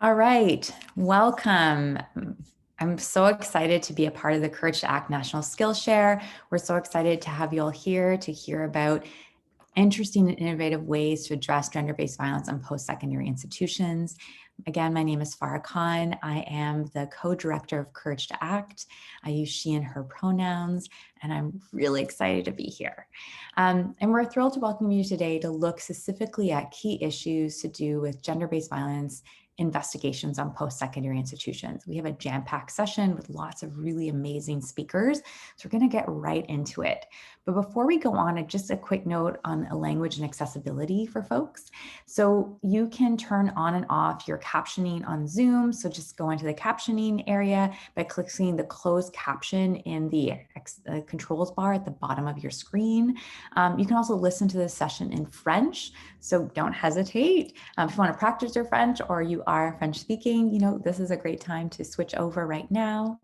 All right, welcome. I'm so excited to be a part of the Courage to Act National Skillshare. We're so excited to have you all here to hear about interesting and innovative ways to address gender-based violence on post-secondary institutions. Again, my name is Farah Khan. I am the co-director of Courage to Act. I use she and her pronouns, and I'm really excited to be here. And we're thrilled to welcome you today to look specifically at key issues to do with gender-based violence investigations on post-secondary institutions. We have a jam-packed session with lots of really amazing speakers, so we're going to get right into it. But before we go on, just a quick note on language and accessibility for folks. So you can turn on and off your captioning on Zoom. So just go into the captioning area by clicking the closed caption in the controls bar at the bottom of your screen. You can also listen to this session in French, so don't hesitate. If you want to practice your French or you are French speaking, this is a great time to switch over right now.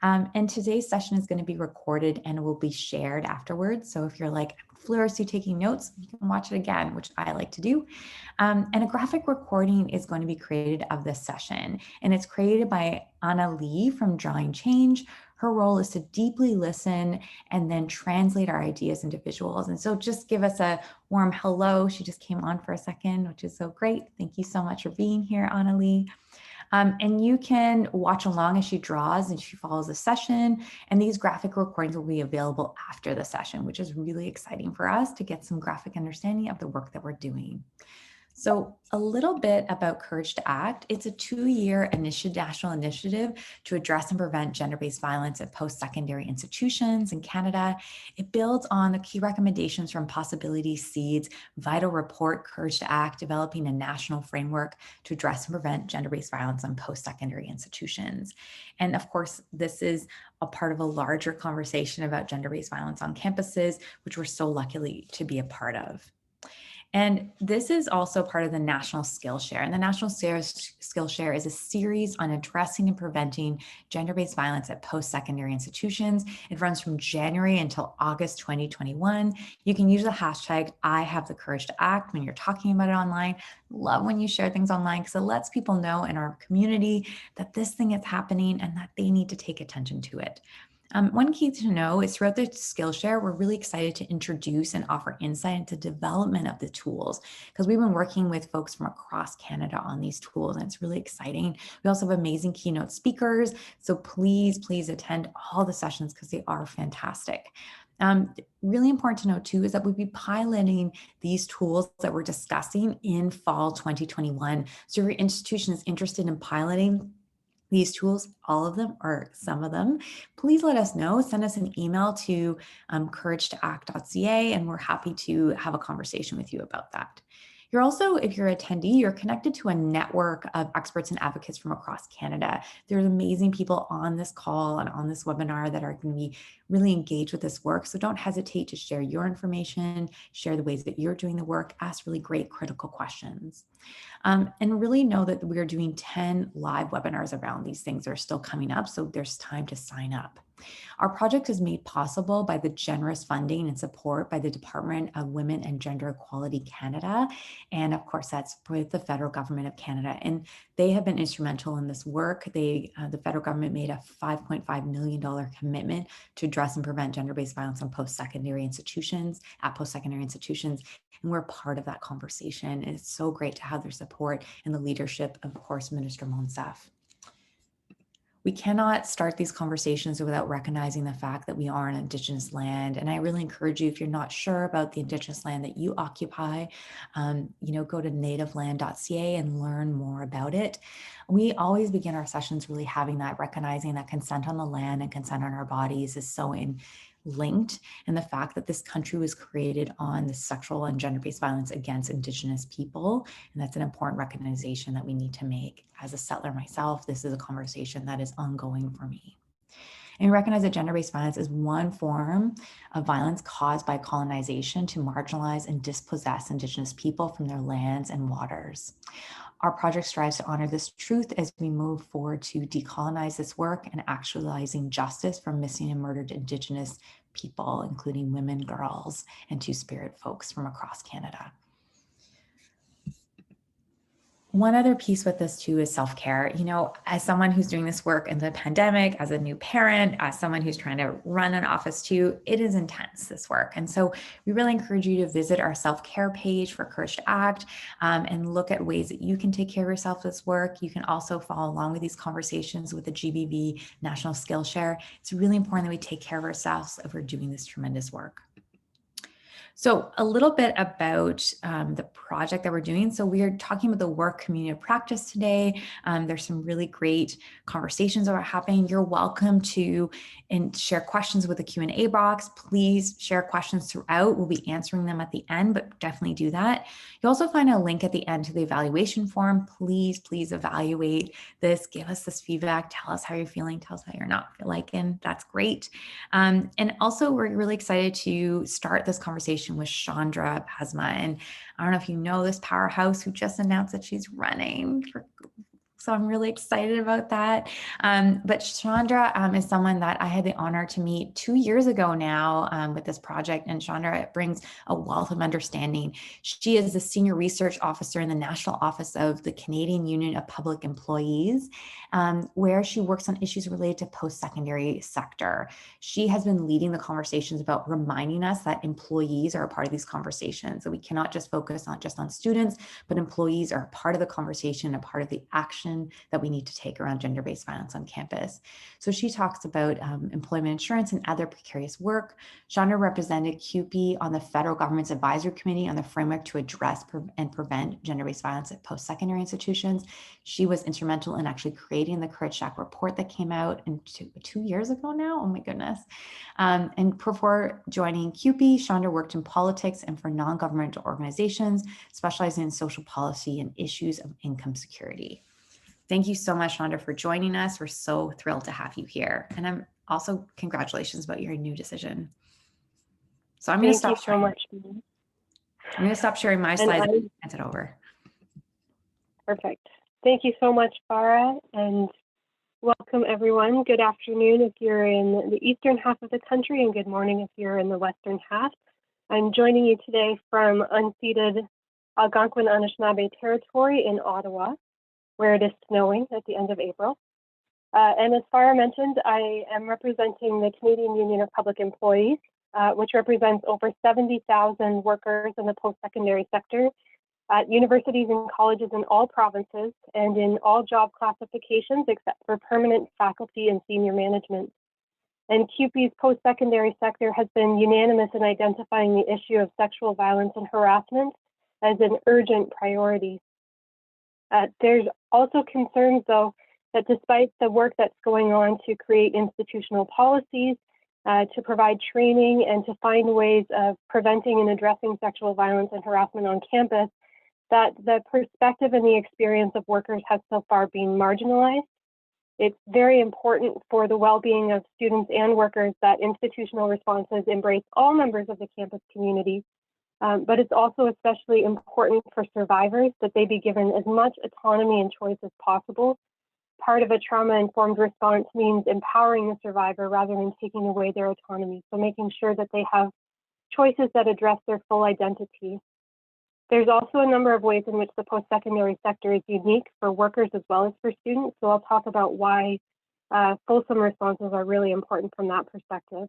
And today's session is going to be recorded and will be shared afterwards. So if you're like furiously taking notes, you can watch it again, which I like to do. And a graphic recording is going to be created of this session. And it's created by Anna Lee from Drawing Change. Her role is to deeply listen and then translate our ideas into visuals. And so just give us a warm hello. She just came on for a second, which is so great. Thank you so much for being here, Anna Lee. And you can watch along as she draws and she follows the session. And these graphic recordings will be available after the session, which is really exciting for us to get some graphic understanding of the work that we're doing. So a little bit about Courage to Act. It's a 2-year national initiative to address and prevent gender-based violence at post-secondary institutions in Canada. It builds on the key recommendations from Possibility Seed's vital report, Courage to Act, developing a national framework to address and prevent gender-based violence on post-secondary institutions. And of course, this is a part of a larger conversation about gender-based violence on campuses, which we're so lucky to be a part of. And this is also part of the National Skillshare. And the National Skillshare is a series on addressing and preventing gender-based violence at post-secondary institutions. It runs from January until August 2021. You can use the hashtag #IHaveTheCourageToAct when you're talking about it online. Love when you share things online because it lets people know in our community that this thing is happening and that they need to take attention to it. One key to know is throughout the Skillshare, we're really excited to introduce and offer insight into development of the tools because we've been working with folks from across Canada on these tools, and it's really exciting. We also have amazing keynote speakers, so please attend all the sessions because they are fantastic. Really important to note too is that we'll be piloting these tools that we're discussing in fall 2021. So if your institution is interested in piloting these tools, all of them or some of them, please let us know. Send us an email to couragetoact.ca and we're happy to have a conversation with you about that. You're also, if you're an attendee, you're connected to a network of experts and advocates from across Canada. There's amazing people on this call and on this webinar that are going to be really engaged with this work. So don't hesitate to share your information, share the ways that you're doing the work, ask really great critical questions. And really know that we are doing 10 live webinars around these things that are still coming up, so there's time to sign up. Our project is made possible by the generous funding and support by the Department of Women and Gender Equality Canada. And of course, that's with the federal government of Canada. And they have been instrumental in this work. The federal government made a $5.5 million commitment to address and prevent gender-based violence on post-secondary institutions, and we're part of that conversation. And it's so great to have their support and the leadership of course, Minister Monsef. We cannot start these conversations without recognizing the fact that we are an Indigenous land. And I really encourage you, if you're not sure about the Indigenous land that you occupy, go to nativeland.ca and learn more about it. We always begin our sessions really having that, recognizing that consent on the land and consent on our bodies is so linked, and the fact that this country was created on the sexual and gender-based violence against Indigenous people. And that's an important recognition that we need to make. As a settler myself, this is a conversation that is ongoing for me. And we recognize that gender-based violence is one form of violence caused by colonization to marginalize and dispossess Indigenous people from their lands and waters. Our project strives to honor this truth as we move forward to decolonize this work and actualizing justice for missing and murdered Indigenous people, including women, girls, and Two-Spirit folks from across Canada. One other piece with this too is self-care. You know, as someone who's doing this work in the pandemic, as a new parent, as someone who's trying to run an office too, it is intense, this work. And so we really encourage you to visit our self-care page for Courage to Act and look at ways that you can take care of yourself this work. You can also follow along with these conversations with the GBV National Skillshare. It's really important that we take care of ourselves if we're doing this tremendous work. So a little bit about the project that we're doing. So we are talking about the work community of practice today. There's some really great conversations that are happening. You're welcome to share questions with the Q&A box. Please share questions throughout. We'll be answering them at the end, but definitely do that. You'll also find a link at the end to the evaluation form. Please evaluate this. Give us this feedback. Tell us how you're feeling. Tell us how you're not liking. That's great. And also, we're really excited to start this conversation with Chandra Pasma. And I don't know if you know this powerhouse who just announced that she's running for, so I'm really excited about that. But Chandra is someone that I had the honor to meet 2 years ago now with this project. And Chandra brings a wealth of understanding. She is the Senior Research Officer in the National Office of the Canadian Union of Public Employees, where she works on issues related to post-secondary sector. She has been leading the conversations about reminding us that employees are a part of these conversations. So we cannot just focus on students, but employees are a part of the conversation, a part of the action that we need to take around gender-based violence on campus. So she talks about employment insurance and other precarious work. Chandra represented CUPE on the federal government's advisory committee on the framework to address and prevent gender-based violence at post-secondary institutions. She was instrumental in actually creating the Courage to Act report that came out in 2 years ago now. Oh my goodness. And before joining CUPE, Chandra worked in politics and for non-governmental organizations, specializing in social policy and issues of income security. Thank you so much, Chandra, for joining us. We're so thrilled to have you here. And I'm also congratulations about your new decision. So I'm going to stop sharing. Thank you so much. I'm going to stop sharing my slides and hand it over. Perfect. Thank you so much, Farah, and welcome everyone. Good afternoon if you're in the eastern half of the country, and good morning if you're in the western half. I'm joining you today from unceded Algonquin Anishinaabe territory in Ottawa, where it is snowing at the end of April. And as Farah mentioned, I am representing the Canadian Union of Public Employees, which represents over 70,000 workers in the post-secondary sector at universities and colleges in all provinces and in all job classifications except for permanent faculty and senior management. And CUPE's post-secondary sector has been unanimous in identifying the issue of sexual violence and harassment as an urgent priority. There's also concerns, though, that despite the work that's going on to create institutional policies, to provide training, and to find ways of preventing and addressing sexual violence and harassment on campus, that the perspective and the experience of workers has so far been marginalized. It's very important for the well-being of students and workers that institutional responses embrace all members of the campus community. But it's also especially important for survivors that they be given as much autonomy and choice as possible. Part of a trauma-informed response means empowering the survivor rather than taking away their autonomy. So making sure that they have choices that address their full identity. There's also a number of ways in which the post-secondary sector is unique for workers as well as for students. So I'll talk about why fulsome responses are really important from that perspective.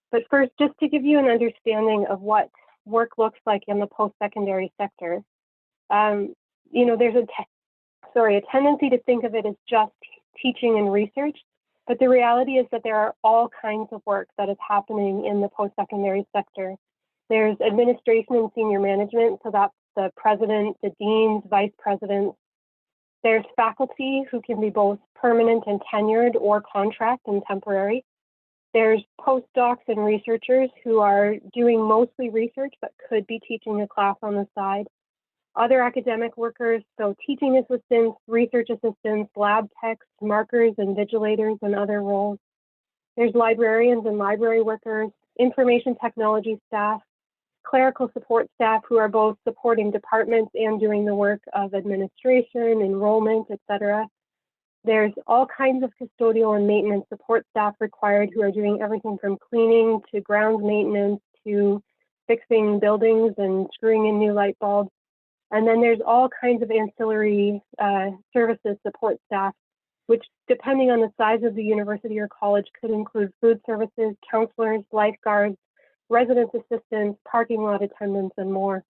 But first, just to give you an understanding of what work looks like in the post-secondary sector. There's a tendency to think of it as just teaching and research, but the reality is that there are all kinds of work that is happening in the post-secondary sector. There's administration and senior management, so that's the president, the deans, vice presidents. There's faculty who can be both permanent and tenured or contract and temporary. There's postdocs and researchers who are doing mostly research but could be teaching a class on the side. Other academic workers, so teaching assistants, research assistants, lab techs, markers, invigilators, and other roles. There's librarians and library workers, information technology staff, clerical support staff who are both supporting departments and doing the work of administration, enrollment, etc. There's all kinds of custodial and maintenance support staff required who are doing everything from cleaning to grounds maintenance to fixing buildings and screwing in new light bulbs. And then there's all kinds of ancillary services, support staff, which depending on the size of the university or college could include food services, counselors, lifeguards, residence assistants, parking lot attendants, and more.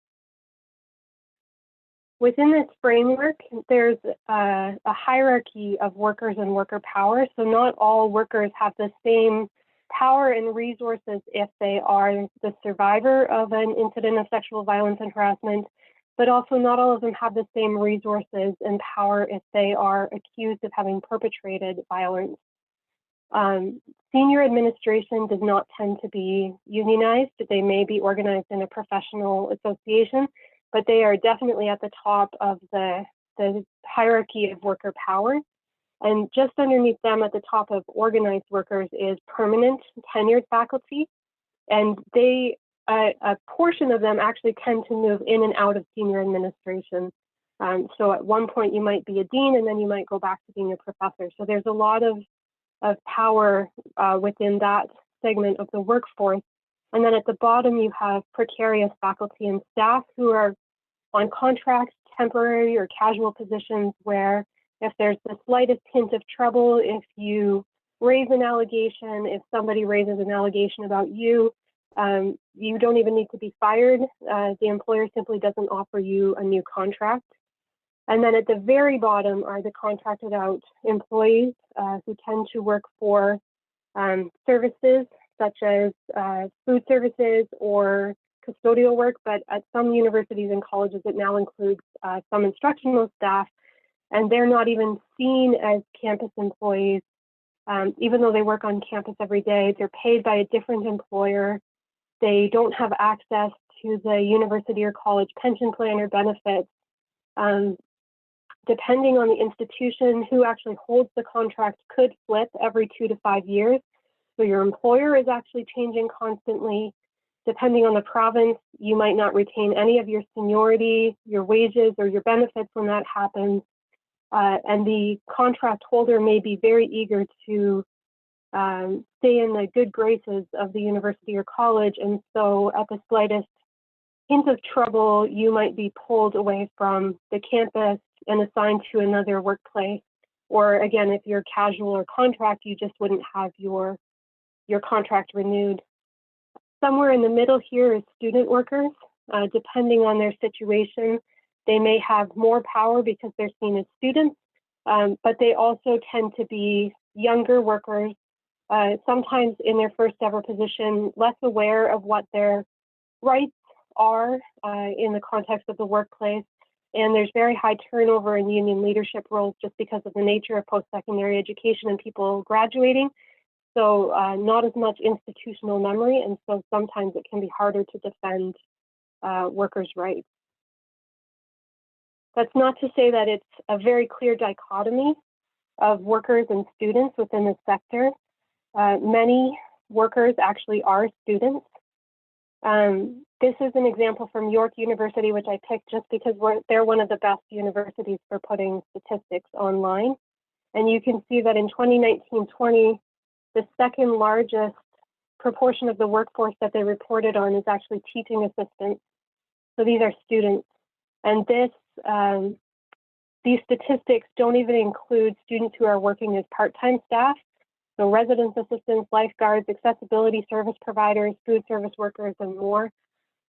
Within this framework, there's a hierarchy of workers and worker power. So not all workers have the same power and resources if they are the survivor of an incident of sexual violence and harassment, but also not all of them have the same resources and power if they are accused of having perpetrated violence. Senior administration does not tend to be unionized. They may be organized in a professional association, but they are definitely at the top of the hierarchy of worker power. And just underneath them at the top of organized workers is permanent tenured faculty. And they, a portion of them actually tend to move in and out of senior administration. So at one point you might be a dean and then you might go back to being a professor. So there's a lot of power within that segment of the workforce. And then at the bottom you have precarious faculty and staff who are on contracts, temporary or casual positions where if there's the slightest hint of trouble, if you raise an allegation, if somebody raises an allegation about you, you don't even need to be fired. The employer simply doesn't offer you a new contract. And then at the very bottom are the contracted out employees who tend to work for services such as food services or custodial work, but at some universities and colleges it now includes some instructional staff, and they're not even seen as campus employees. Even though they work on campus every day, they're paid by a different employer. They don't have access to the university or college pension plan or benefits. Depending on the institution, who actually holds the contract could flip every 2 to 5 years. So your employer is actually changing constantly. Depending on the province, you might not retain any of your seniority, your wages, or your benefits when that happens. And the contract holder may be very eager to stay in the good graces of the university or college. And so at the slightest hint of trouble, you might be pulled away from the campus and assigned to another workplace. Or again, if you're casual or contract, you just wouldn't have your contract renewed. Somewhere in the middle here is student workers. Depending on their situation, they may have more power because they're seen as students, but they also tend to be younger workers, sometimes in their first ever position, less aware of what their rights are in the context of the workplace. And there's very high turnover in union leadership roles just because of the nature of post-secondary education and people graduating. So not as much institutional memory, and so sometimes it can be harder to defend workers' rights. That's not to say that it's a very clear dichotomy of workers and students within the sector. Many workers actually are students. This is an example from York University, which I picked just because they're one of the best universities for putting statistics online. And you can see that in 2019-20, the second largest proportion of the workforce that they reported on is actually teaching assistants. So these are students. And these statistics don't even include students who are working as part-time staff. So residence assistants, lifeguards, accessibility service providers, food service workers, and more.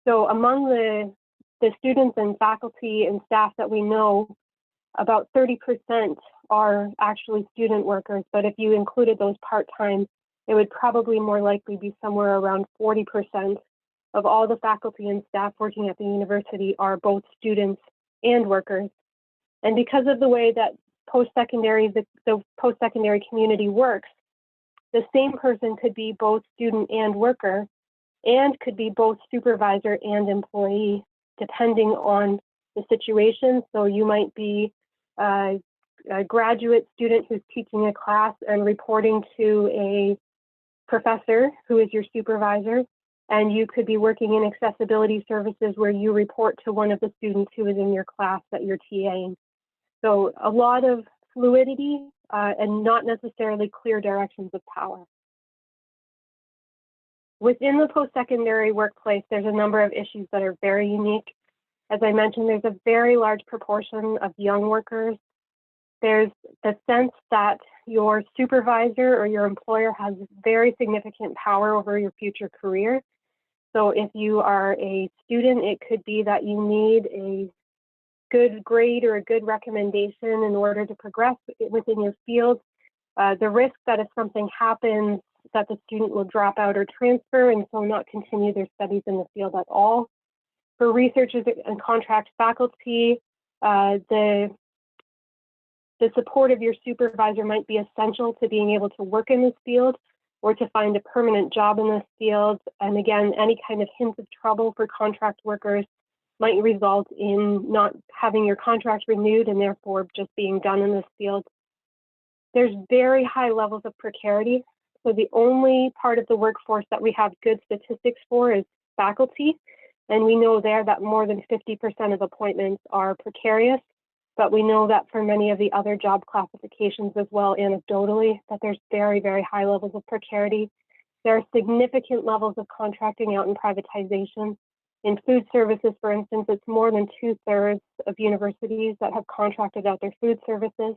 So among the students and faculty and staff that we know, about 30% are actually student workers, but if you included those part-time, it would probably more likely be somewhere around 40% of all the faculty and staff working at the university are both students and workers. And because of the way that the post-secondary community works, the same person could be both student and worker, and could be both supervisor and employee, depending on the situation. So you might be a graduate student who's teaching a class and reporting to a professor who is your supervisor, and you could be working in accessibility services where you report to one of the students who is in your class that you're TAing. So a lot of fluidity and not necessarily clear directions of power. Within the post-secondary workplace, there's a number of issues that are very unique. As I mentioned, there's a very large proportion of young workers. There's the sense that your supervisor or your employer has very significant power over your future career. So if you are a student, it could be that you need a good grade or a good recommendation in order to progress within your field. The risk that if something happens, that the student will drop out or transfer and so not continue their studies in the field at all. For researchers and contract faculty, the support of your supervisor might be essential to being able to work in this field or to find a permanent job in this field. And again, any kind of hint of trouble for contract workers might result in not having your contract renewed and therefore just being done in this field. There's very high levels of precarity. So the only part of the workforce that we have good statistics for is faculty. And we know there that more than 50% of appointments are precarious. But we know that for many of the other job classifications as well, anecdotally, that there's very, very high levels of precarity. There are significant levels of contracting out and privatization. In food services, for instance, it's more than 2/3 of universities that have contracted out their food services.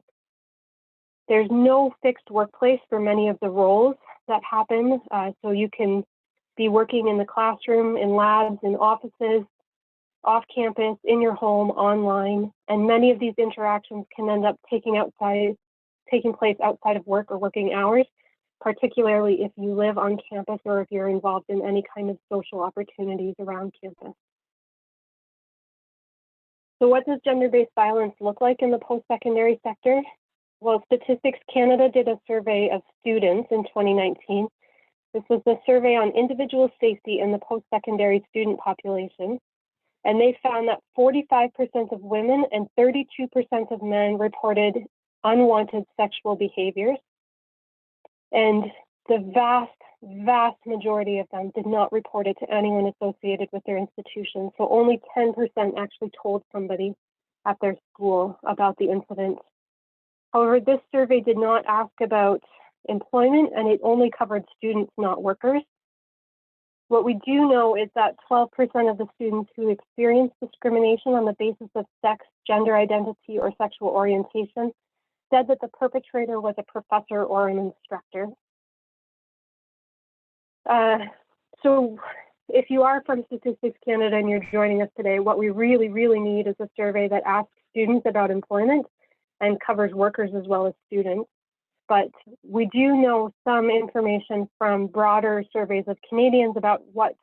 There's no fixed workplace for many of the roles that happen. So you can be working in the classroom, in labs, in offices, off campus, in your home, online, and many of these interactions can end up taking place outside of work or working hours, particularly if you live on campus or if you're involved in any kind of social opportunities around campus. So what does gender-based violence look like in the post-secondary sector? Well, Statistics Canada did a survey of students in 2019. This was the survey on individual safety in the post-secondary student population. And they found that 45% of women and 32% of men reported unwanted sexual behaviors. And the vast, vast majority of them did not report it to anyone associated with their institution. So only 10% actually told somebody at their school about the incident. However, this survey did not ask about employment, and it only covered students, not workers. What we do know is that 12% of the students who experienced discrimination on the basis of sex, gender identity, or sexual orientation said that the perpetrator was a professor or an instructor. So if you are from Statistics Canada and you're joining us today, what we really, really need is a survey that asks students about employment and covers workers as well as students. But we do know some information from broader surveys of Canadians about what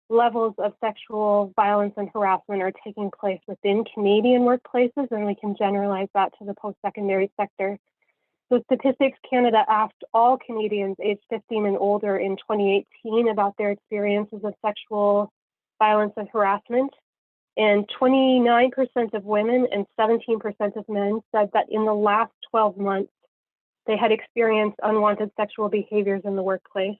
levels of sexual violence and harassment are taking place within Canadian workplaces, and we can generalize that to the post-secondary sector. So Statistics Canada asked all Canadians aged 15 and older in 2018 about their experiences of sexual violence and harassment. And 29% of women and 17% of men said that in the last 12 months, they had experienced unwanted sexual behaviors in the workplace.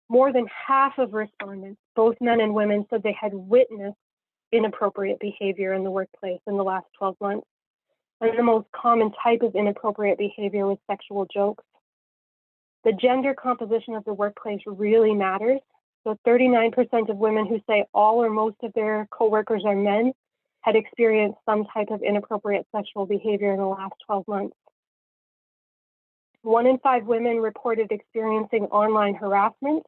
More than half of respondents, both men and women, said they had witnessed inappropriate behavior in the workplace in the last 12 months. And the most common type of inappropriate behavior was sexual jokes. The gender composition of the workplace really matters. So 39% of women who say all or most of their coworkers are men had experienced some type of inappropriate sexual behavior in the last 12 months. 1 in 5 women reported experiencing online harassment,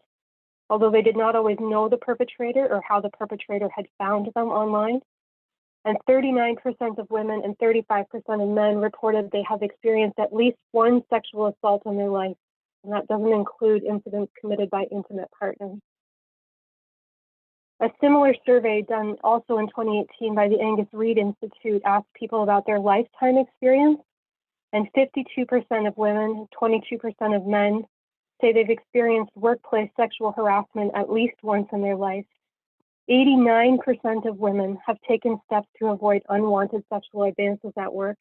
although they did not always know the perpetrator or how the perpetrator had found them online. And 39% of women and 35% of men reported they have experienced at least one sexual assault in their life, and that doesn't include incidents committed by intimate partners. A similar survey done also in 2018 by the Angus Reid Institute asked people about their lifetime experience, and 52% of women, 22% of men say they've experienced workplace sexual harassment at least once in their life. 89% of women have taken steps to avoid unwanted sexual advances at work.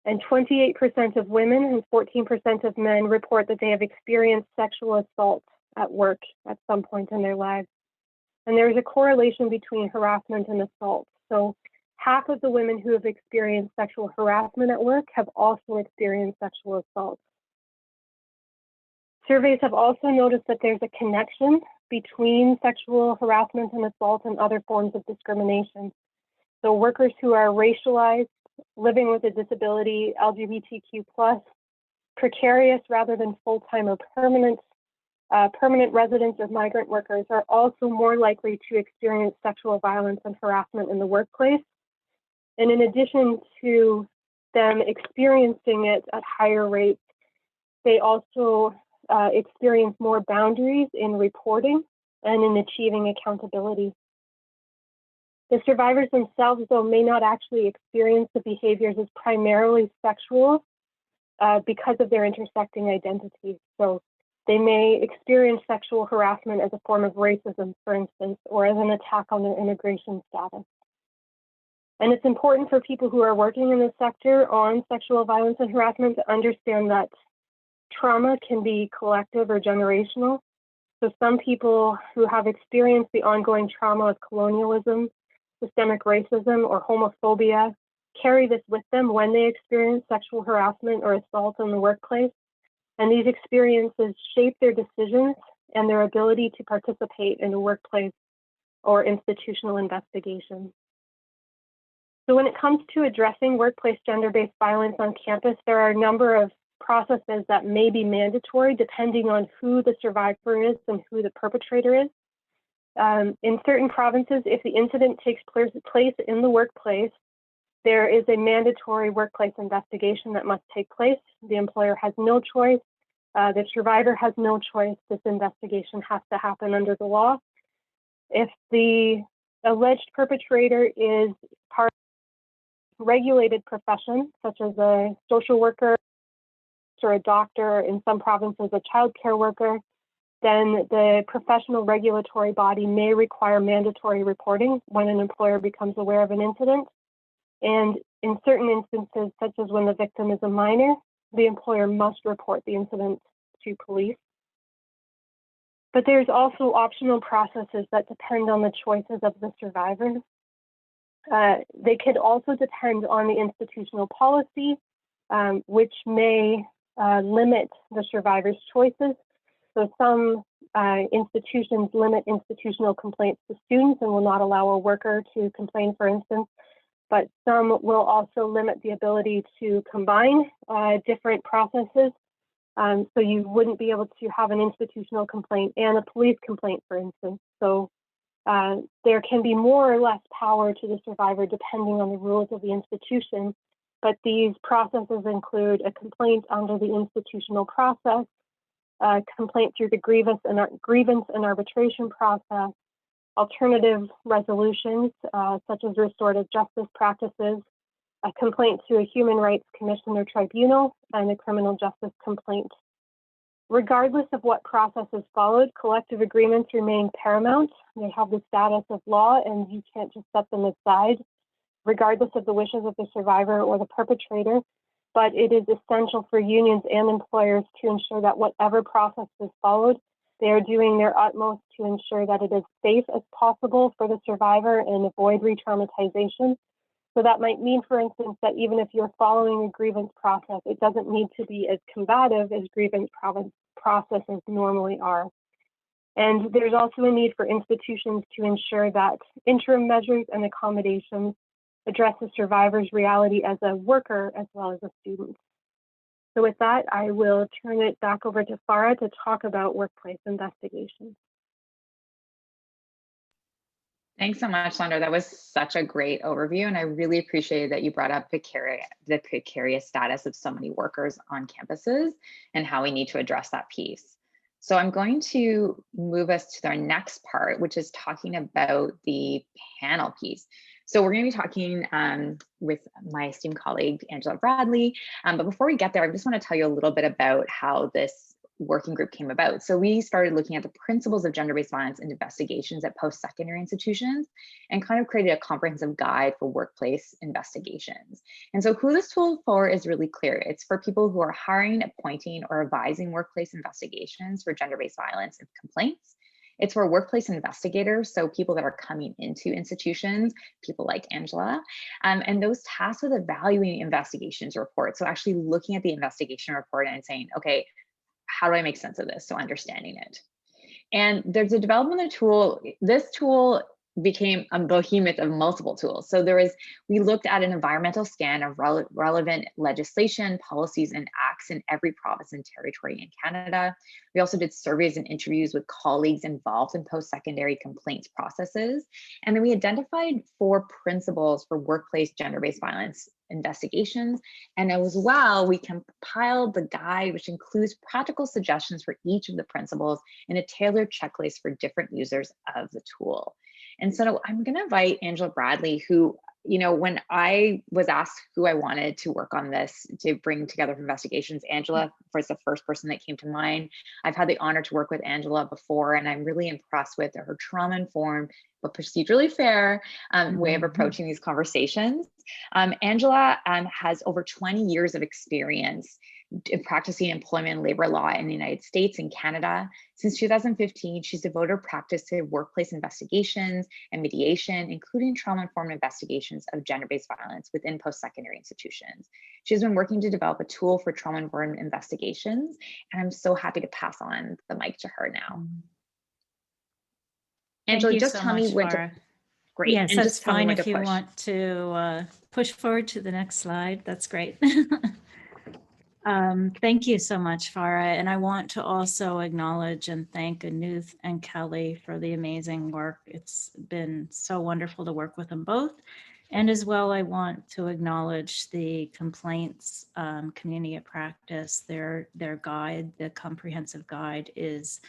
And 28% of women and 14% of men report that they have experienced sexual assault at work at some point in their lives. And there is a correlation between harassment and assault. So half of the women who have experienced sexual harassment at work have also experienced sexual assault. Surveys have also noticed that there's a connection between sexual harassment and assault and other forms of discrimination. So workers who are racialized, living with a disability, LGBTQ+, precarious rather than full-time or permanent residents of migrant workers are also more likely to experience sexual violence and harassment in the workplace. And in addition to them experiencing it at higher rates, they also experience more boundaries in reporting and in achieving accountability. The survivors themselves, though, may not actually experience the behaviors as primarily sexual because of their intersecting identities. So they may experience sexual harassment as a form of racism, for instance, or as an attack on their immigration status. And it's important for people who are working in this sector on sexual violence and harassment to understand that trauma can be collective or generational. So some people who have experienced the ongoing trauma of colonialism, systemic racism, or homophobia carry this with them when they experience sexual harassment or assault in the workplace. And these experiences shape their decisions and their ability to participate in a workplace or institutional investigation. So when it comes to addressing workplace gender-based violence on campus, there are a number of processes that may be mandatory depending on who the survivor is and who the perpetrator is. In certain provinces, if the incident takes place in the workplace, there is a mandatory workplace investigation that must take place. The employer has no choice. The survivor has no choice. This investigation has to happen under the law. If the alleged perpetrator is part of a regulated profession, such as a social worker or a doctor, in some provinces a child care worker, then the professional regulatory body may require mandatory reporting when an employer becomes aware of an incident. And in certain instances, such as when the victim is a minor, the employer must report the incident to police. But there's also optional processes that depend on the choices of the survivor. They could also depend on the institutional policy, which may limit the survivor's choices. So some institutions limit institutional complaints to students and will not allow a worker to complain, for instance, but some will also limit the ability to combine different processes. So you wouldn't be able to have an institutional complaint and a police complaint, for instance. So there can be more or less power to the survivor depending on the rules of the institution. But these processes include a complaint under the institutional process, a complaint through the grievance and arbitration process, alternative resolutions such as restorative justice practices, a complaint to a human rights commission or tribunal, and a criminal justice complaint. Regardless of what process is followed, collective agreements remain paramount. They have the status of law, and you can't just set them aside, regardless of the wishes of the survivor or the perpetrator. But it is essential for unions and employers to ensure that whatever process is followed, they are doing their utmost to ensure that it is safe as possible for the survivor and avoid re-traumatization. So that might mean, for instance, that even if you're following a grievance process, it doesn't need to be as combative as grievance processes normally are. And there's also a need for institutions to ensure that interim measures and accommodations address the survivor's reality as a worker as well as a student. So with that, I will turn it back over to Farah to talk about workplace investigations. Thanks so much, Sandra. That was such a great overview, and I really appreciated that you brought up the precarious status of so many workers on campuses and how we need to address that piece. So I'm going to move us to our next part, which is talking about the panel piece. So we're going to be talking with my esteemed colleague, Angela Bradley. But before we get there, I just want to tell you a little bit about how this working group came about. So we started looking at the principles of gender-based violence and investigations at post-secondary institutions and kind of created a comprehensive guide for workplace investigations. And so who this tool for is really clear. It's for people who are hiring, appointing, or advising workplace investigations for gender-based violence and complaints. It's for workplace investigators, so people that are coming into institutions, people like Angela, and those tasked with evaluating investigations reports. So actually looking at the investigation report and saying, okay, how do I make sense of this? So understanding it. And there's a development tool. This tool became a behemoth of multiple tools. So we looked at an environmental scan of relevant legislation, policies, and acts in every province and territory in Canada. We also did surveys and interviews with colleagues involved in post-secondary complaints processes. And then we identified 4 principles for workplace gender-based violence investigations. And as well, we compiled the guide, which includes practical suggestions for each of the principles and a tailored checklist for different users of the tool. And so I'm going to invite Angela Bradley, who, when I was asked who I wanted to work on this to bring together investigations, Angela was the first person that came to mind. I've had the honor to work with Angela before, and I'm really impressed with her trauma-informed but procedurally fair way of approaching these conversations. Angela has over 20 years of experience in practicing employment and labor law in the United States and Canada. Since 2015, she's devoted her practice to workplace investigations and mediation, including trauma-informed investigations of gender-based violence within post-secondary institutions. She's been working to develop a tool for trauma-informed investigations, and I'm so happy to pass on the mic to her now. Angela, just tell me when to. Great. Yes, and that's just tell me fine when if to you push. want to push forward to the next slide. That's great. Thank you so much, Farah. And I want to also acknowledge and thank Anuth and Kelly for the amazing work. It's been so wonderful to work with them both. And as well, I want to acknowledge the complaints community of practice. Their guide, the comprehensive guide, is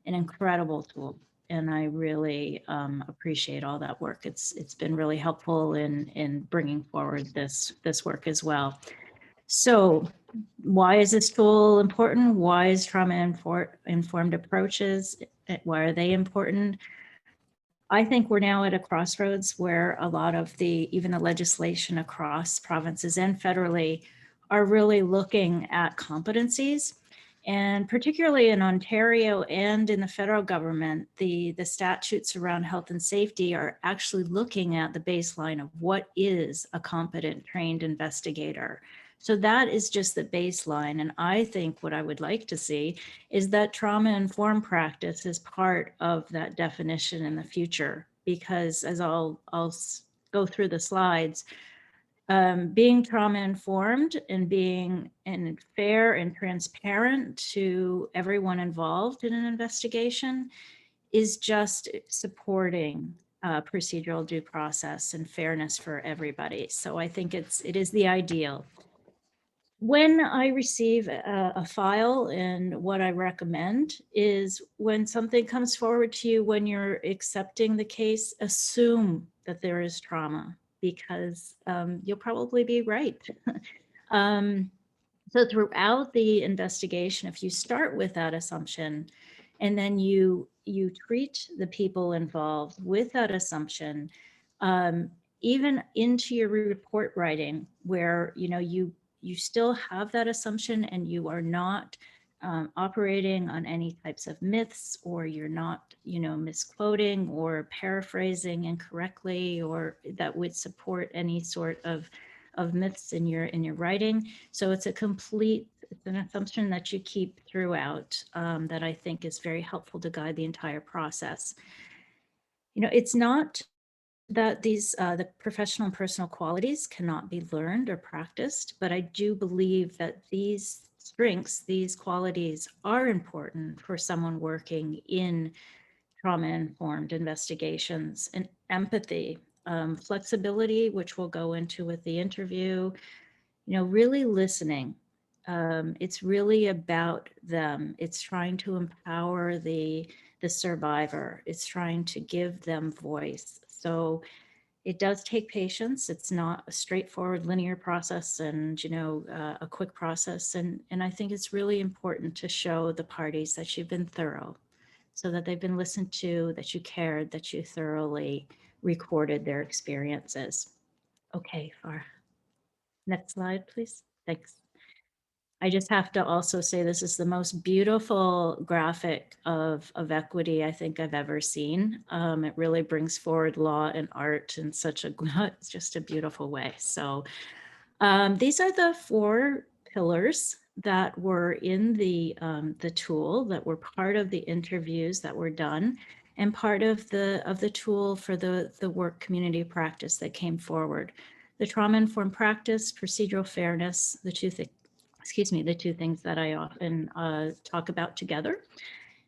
an incredible tool. And I really appreciate all that work. It's been really helpful in bringing forward this work as well. So why is this tool important? Why is trauma-informed approaches? Why are they important? I think we're now at a crossroads where a lot of even the legislation across provinces and federally are really looking at competencies. And particularly in Ontario and in the federal government, the statutes around health and safety are actually looking at the baseline of what is a competent, trained investigator. So that is just the baseline. And I think what I would like to see is that trauma-informed practice is part of that definition in the future, because as I'll go through the slides, being trauma-informed and being fair and transparent to everyone involved in an investigation is just supporting procedural due process and fairness for everybody. So I think it is the ideal. When I receive a file, and what I recommend is when something comes forward to you, when you're accepting the case, assume that there is trauma, because you'll probably be right. So throughout the investigation, if you start with that assumption, and then you treat the people involved with that assumption, even into your report writing, where you still have that assumption and you are not operating on any types of myths, or you're not, misquoting or paraphrasing incorrectly, or that would support any sort of myths in your writing. So it's an assumption that you keep throughout that I think is very helpful to guide the entire process. It's not that the professional and personal qualities cannot be learned or practiced, but I do believe that these strengths, these qualities are important for someone working in trauma-informed investigations, and empathy, flexibility, which we'll go into with the interview, really listening. It's really about them. It's trying to empower the survivor. It's trying to give them voice. So it does take patience. It's not a straightforward linear process and, a quick process. And I think it's really important to show the parties that you've been thorough, so that they've been listened to, that you cared, that you thoroughly recorded their experiences. Okay, next slide, please. Thanks. I just have to also say this is the most beautiful graphic of equity I think I've ever seen. It really brings forward law and art in such it's just a beautiful way. So these are the 4 pillars that were in the tool, that were part of the interviews that were done, and part of the tool for the work community practice that came forward. The trauma-informed practice, procedural fairness, the two things that I often talk about together,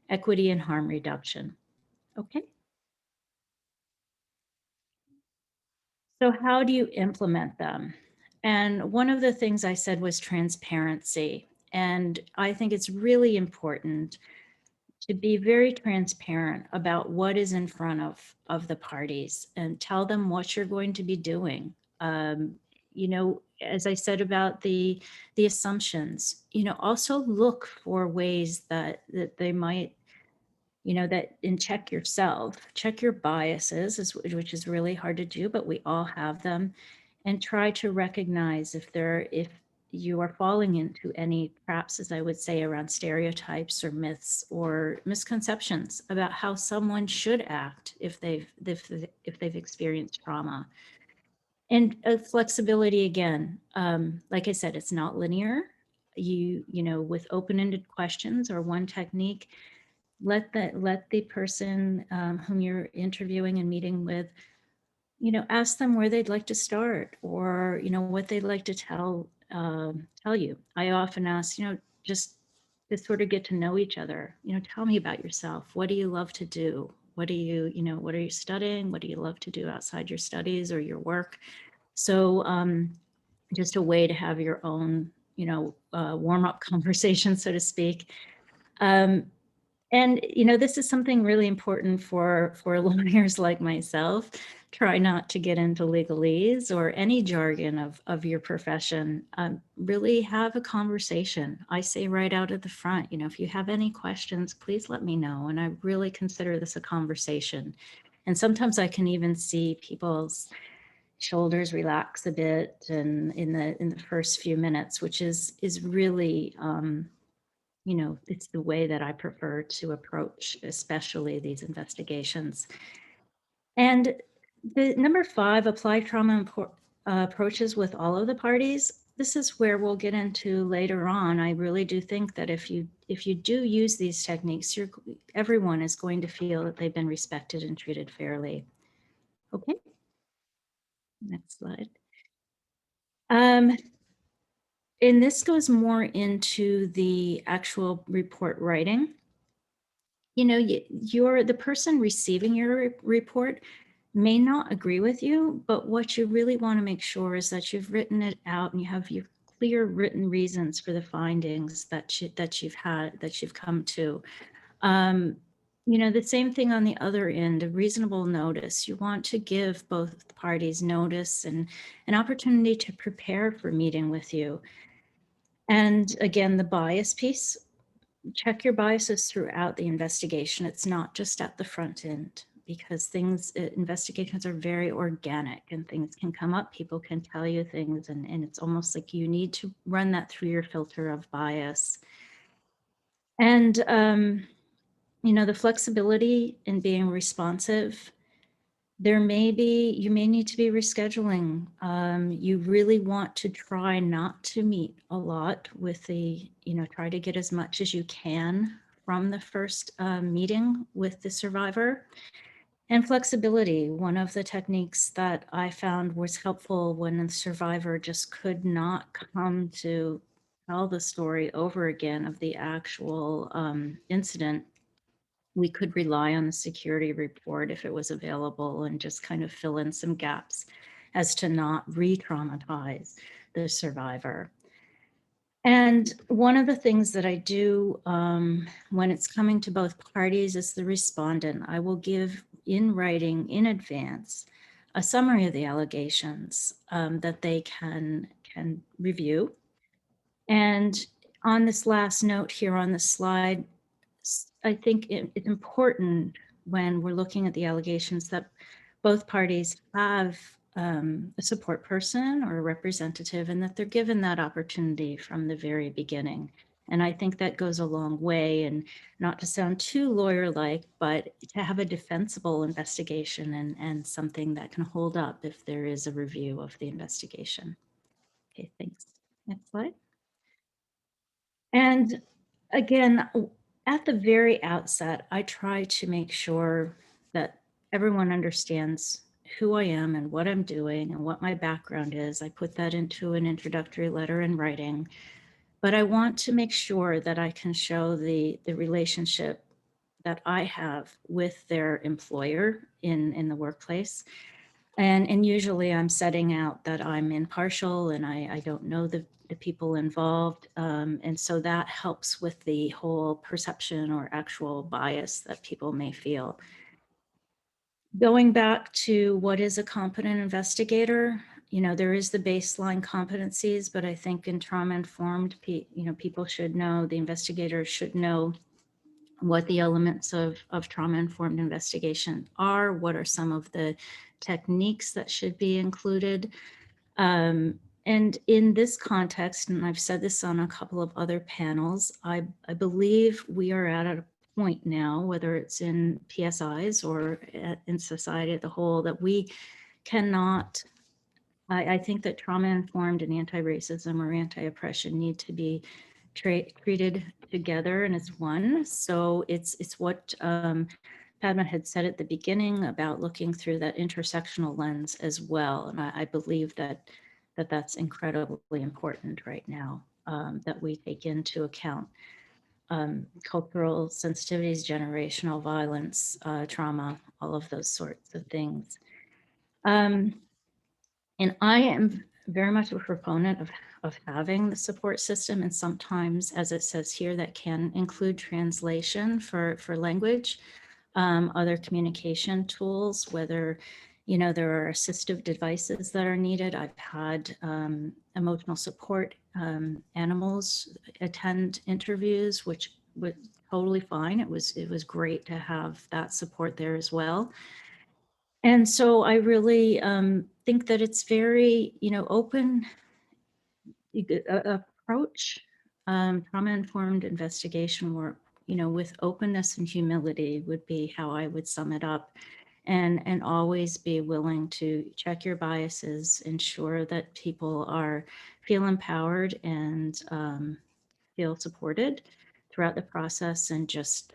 equity and harm reduction. Okay. So how do you implement them? And one of the things I said was transparency. And I think it's really important to be very transparent about what is in front of the parties and tell them what you're going to be doing. You know, as I said about the assumptions, you know, also look for ways that they might, you know, and check yourself, check your biases, which is really hard to do, but we all have them, and try to recognize if you are falling into any traps, as I would say, around stereotypes or myths or misconceptions about how someone should act if they've experienced trauma. And flexibility again, like I said, it's not linear. You know, with open-ended questions or one technique, let the person whom you're interviewing and meeting with, you know, ask them where they'd like to start, or, you know, what they'd like to tell you. I often ask, you know, just to sort of get to know each other. You know, tell me about yourself. What do you love to do? What do you, you know, what are you studying? What do you love to do outside your studies or your work? So just a way to have your own, you know, warm-up conversation, so to speak. And, you know, this is something really important for lawyers like myself. Try not to get into legalese or any jargon of your profession. Really have a conversation. I say right out at the front, you know, if you have any questions, please let me know. And I really consider this a conversation. And sometimes I can even see people's shoulders relax a bit and in the first few minutes, which is really, you know, it's the way that I prefer to approach, especially these investigations. And the number 5, apply trauma approaches with all of the parties. This is where we'll get into later on. I really do think that if you do use these techniques, everyone is going to feel that they've been respected and treated fairly. Okay, next slide. And this goes more into the actual report writing. You know, the person receiving your report may not agree with you, but what you really want to make sure is that you've written it out and you have your clear written reasons for the findings that you've come to. You know, the same thing on the other end, a reasonable notice. You want to give both parties notice and an opportunity to prepare for meeting with you. And again, the bias piece, check your biases throughout the investigation. It's not just at the front end, because investigations are very organic and things can come up. People can tell you things, and it's almost like you need to run that through your filter of bias. And, you know, the flexibility in being responsive. You may need to be rescheduling. You really want to try not to meet a lot with try to get as much as you can from the first meeting with the survivor. And flexibility, one of the techniques that I found was helpful when the survivor just could not come to tell the story over again of the actual incident. We could rely on the security report if it was available and just kind of fill in some gaps as to not re-traumatize the survivor. And one of the things that I do when it's coming to both parties is the respondent. I will give in writing in advance a summary of the allegations that they can review. And on this last note here on the slide, I think it's important when we're looking at the allegations that both parties have a support person or a representative, and that they're given that opportunity from the very beginning. And I think that goes a long way, and not to sound too lawyer-like, but to have a defensible investigation and something that can hold up if there is a review of the investigation. Okay, thanks. Next slide. And again, at the very outset, I try to make sure that everyone understands who I am and what I'm doing and what my background is. I put that into an introductory letter in writing, but I want to make sure that I can show the relationship that I have with their employer in the workplace. And usually I'm setting out that I'm impartial and I don't know the people involved. And so that helps with the whole perception or actual bias that people may feel. Going back to what is a competent investigator, there is the baseline competencies, but I think in trauma-informed, people should know, the investigators should know what the elements of trauma-informed investigation are, what are some of the techniques that should be included. And in this context, and I've said this on a couple of other panels, I believe we are at a point now, whether it's in PSIs or in society as a whole, that we cannot, I think that trauma-informed and anti-racism or anti-oppression need to be treated together and as one. So it's what Padma had said at the beginning about looking through that intersectional lens as well. And I believe that's incredibly important right now, that we take into account cultural sensitivities, generational violence, trauma, all of those sorts of things. And I am very much a proponent of having the support system. And sometimes, as it says here, that can include translation for language, other communication tools, whether, there are assistive devices that are needed. I've had emotional support animals attend interviews, which was totally fine. It was great to have that support there as well. And so I really think that it's very, open approach, trauma-informed investigation work, with openness and humility would be how I would sum it up. And always be willing to check your biases, ensure that people feel empowered and feel supported throughout the process, and just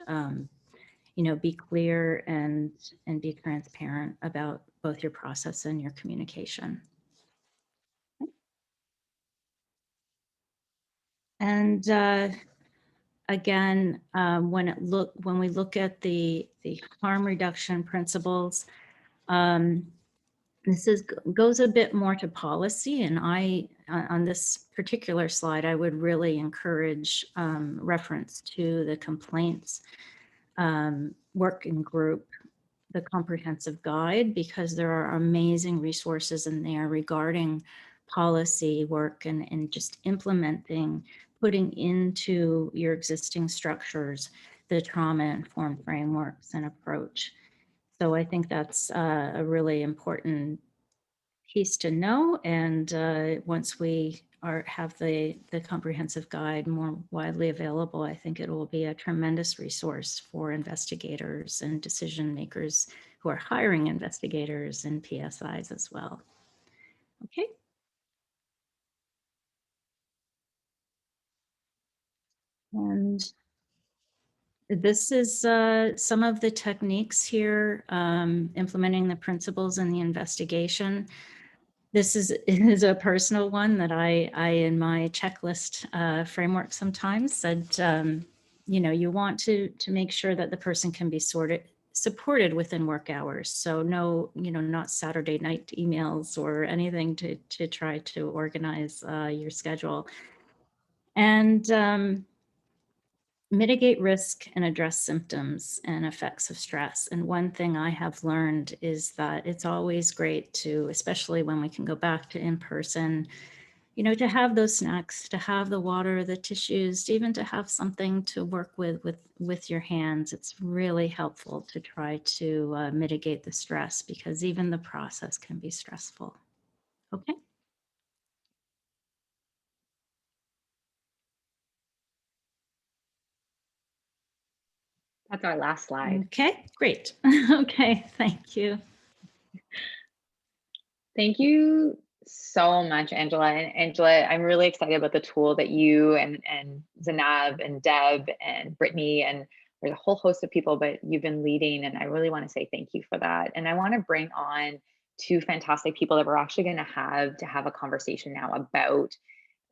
be clear and be transparent about both your process and your communication. And again, when we look at the harm reduction principles, this goes a bit more to policy, and on this particular slide, I would really encourage reference to the complaints working group, the comprehensive guide, because there are amazing resources in there regarding policy work and just implementing, putting into your existing structures the trauma-informed frameworks and approach. So I think that's a really important piece to know. And once we have the comprehensive guide more widely available, I think it will be a tremendous resource for investigators and decision makers who are hiring investigators and PSIs as well. Okay. And this is some of the techniques here, implementing the principles in the investigation. This is a personal one that I in my checklist framework sometimes said, you want to make sure that the person can be supported within work hours. So no, not Saturday night emails or anything to try to organize your schedule. And mitigate risk and address symptoms and effects of stress. And one thing I have learned is that it's always great to, especially when we can go back to in-person, to have those snacks, to have the water, the tissues, even to have something to work with your hands. It's really helpful to try to mitigate the stress, because even the process can be stressful. Okay. That's our last slide. Okay, great. Okay, thank you. Thank you so much, Angela. And Angela, I'm really excited about the tool that you and Zainab and Deb and Brittany, and there's a whole host of people, but you've been leading, and I really want to say thank you for that. And I want to bring on two fantastic people that we're actually going to have a conversation now about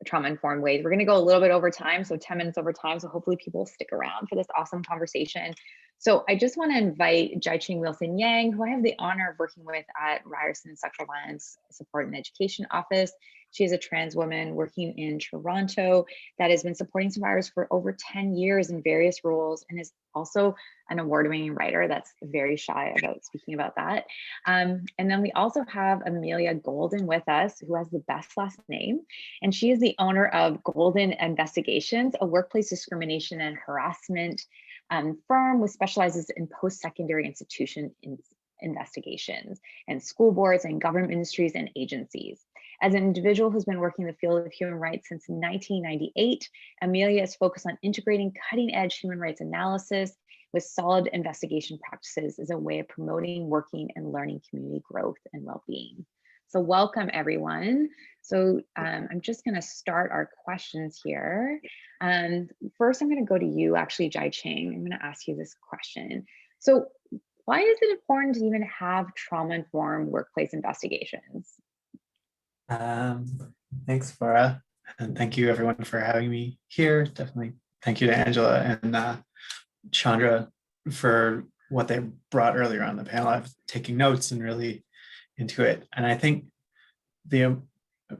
trauma-informed ways. We're going to go a little bit over time, so 10 minutes over time. So hopefully people will stick around for this awesome conversation. So I just want to invite Jai-Ching Wilson Yang, who I have the honor of working with at Ryerson Sexual Violence Support and Education Office. She is a trans woman working in Toronto that has been supporting survivors for over 10 years in various roles, and is also an award-winning writer that's very shy about speaking about that. And then we also have Amelia Golden with us, who has the best last name, and she is the owner of Golden Investigations, a workplace discrimination and harassment firm which specializes in post-secondary institution investigations and school boards and government ministries and agencies. As an individual who's been working in the field of human rights since 1998, Amelia is focused on integrating cutting-edge human rights analysis with solid investigation practices as a way of promoting working and learning community growth and well-being. So welcome, everyone. So I'm just going to start our questions here. First, I'm going to go to you, actually, Jai-Ching. I'm going to ask you this question. So why is it important to even have trauma-informed workplace investigations? Thanks, Farah, and thank you everyone for having me here. Definitely thank you to Angela and Chandra for what they brought earlier on the panel. I've taken notes and really into it. And I think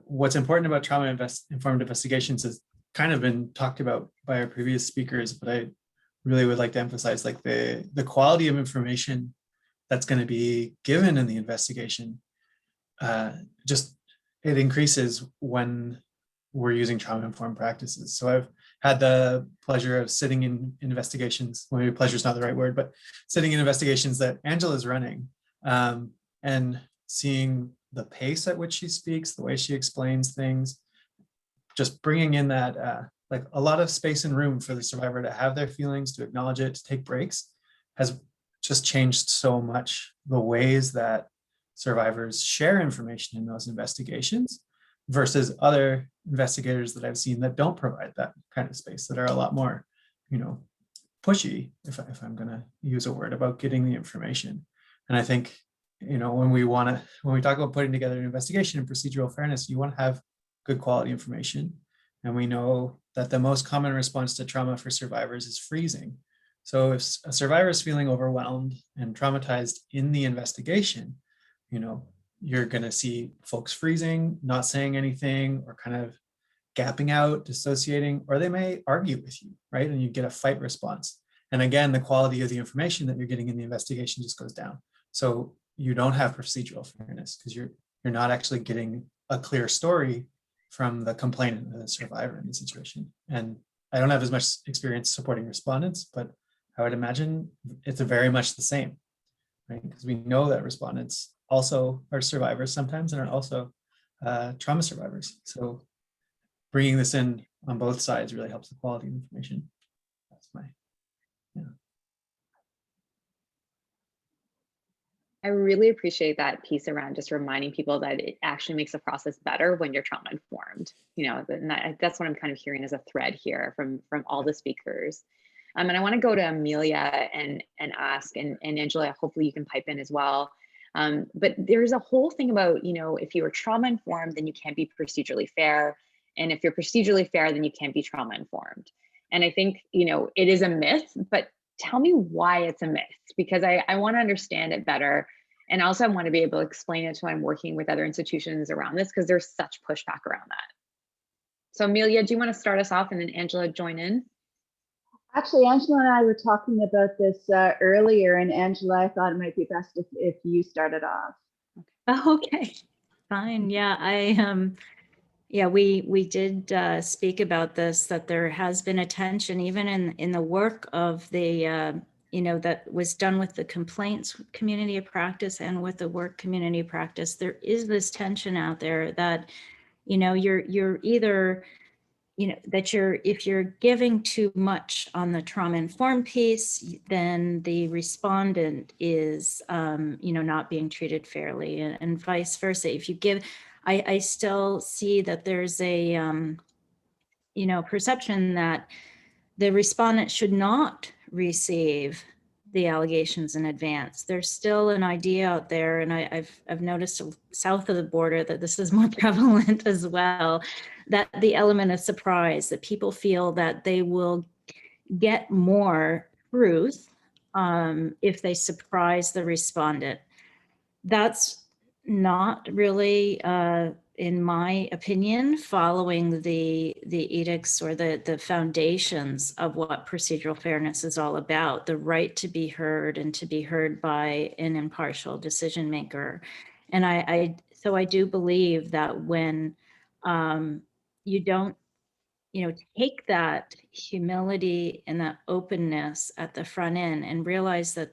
what's important about trauma-informed investigations has kind of been talked about by our previous speakers, but I really would like to emphasize like the quality of information that's going to be given in the investigation. It increases when we're using trauma-informed practices. So I've had the pleasure of sitting in investigations, well, maybe pleasure is not the right word, but sitting in investigations that Angela's running and seeing the pace at which she speaks, the way she explains things, just bringing in that like a lot of space and room for the survivor to have their feelings, to acknowledge it, to take breaks, has just changed so much the ways that survivors share information in those investigations versus other investigators that I've seen that don't provide that kind of space, that are a lot more, pushy, if I'm going to use a word, about getting the information. And I think, when we talk about putting together an investigation and procedural fairness, you want to have good quality information. And we know that the most common response to trauma for survivors is freezing. So if a survivor is feeling overwhelmed and traumatized in the investigation, you're going to see folks freezing, not saying anything, or kind of gapping out, dissociating, or they may argue with you, right? And you get a fight response. And again, the quality of the information that you're getting in the investigation just goes down. So you don't have procedural fairness because you're not actually getting a clear story from the complainant or the survivor in the situation. And I don't have as much experience supporting respondents, but I would imagine it's very much the same, right? Because we know that respondents also are survivors sometimes and are also trauma survivors. So bringing this in on both sides really helps the quality of information. That's I really appreciate that piece around just reminding people that it actually makes the process better when you're trauma informed. And that's what I'm kind of hearing as a thread here from all the speakers. And I want to go to Amelia and ask, and Angela, hopefully you can pipe in as well. But there's a whole thing about, if you are trauma informed, then you can't be procedurally fair. And if you're procedurally fair, then you can't be trauma informed. And I think, it is a myth, but tell me why it's a myth, because I want to understand it better. And also I want to be able to explain it to when I'm working with other institutions around this, because there's such pushback around that. So Amelia, do you want to start us off and then Angela join in? Actually, Angela and I were talking about this earlier, and Angela, I thought it might be best if you started off. Okay, fine. Yeah, we did speak about this, that there has been a tension even in the work of the, that was done with the complaints community of practice and with the work community of practice. There is this tension out there that, you're either, if you're giving too much on the trauma-informed piece, then the respondent is, not being treated fairly, and vice versa. If you give, I still see that there's a, perception that the respondent should not receive the allegations in advance. There's still an idea out there, and I've noticed south of the border that this is more prevalent as well, that the element of surprise, that people feel that they will get more truth if they surprise the respondent. That's not really, in my opinion, following the edicts or the foundations of what procedural fairness is all about, the right to be heard and to be heard by an impartial decision maker. And so I do believe that when you don't, take that humility and that openness at the front end and realize that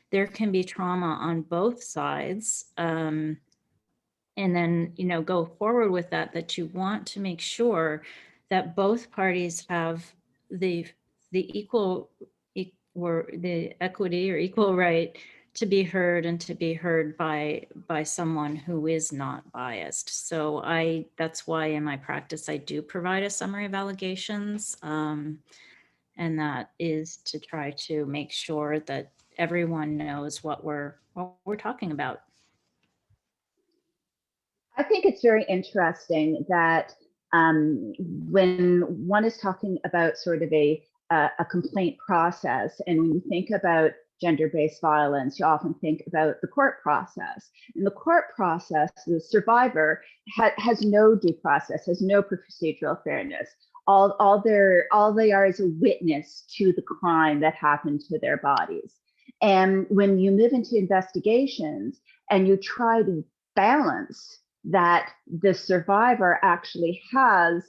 there can be trauma on both sides, and then go forward with that you want to make sure that both parties have the equal or the equity or equal right to be heard and to be heard by someone who is not biased. So that's why in my practice I do provide a summary of allegations, and that is to try to make sure that everyone knows what we're talking about. I think it's very interesting that when one is talking about sort of a complaint process, and when you think about gender-based violence, you often think about the court process. In the court process, the survivor has no due process, has no procedural fairness. All they are is a witness to the crime that happened to their bodies. And when you move into investigations and you try to balance that the survivor actually has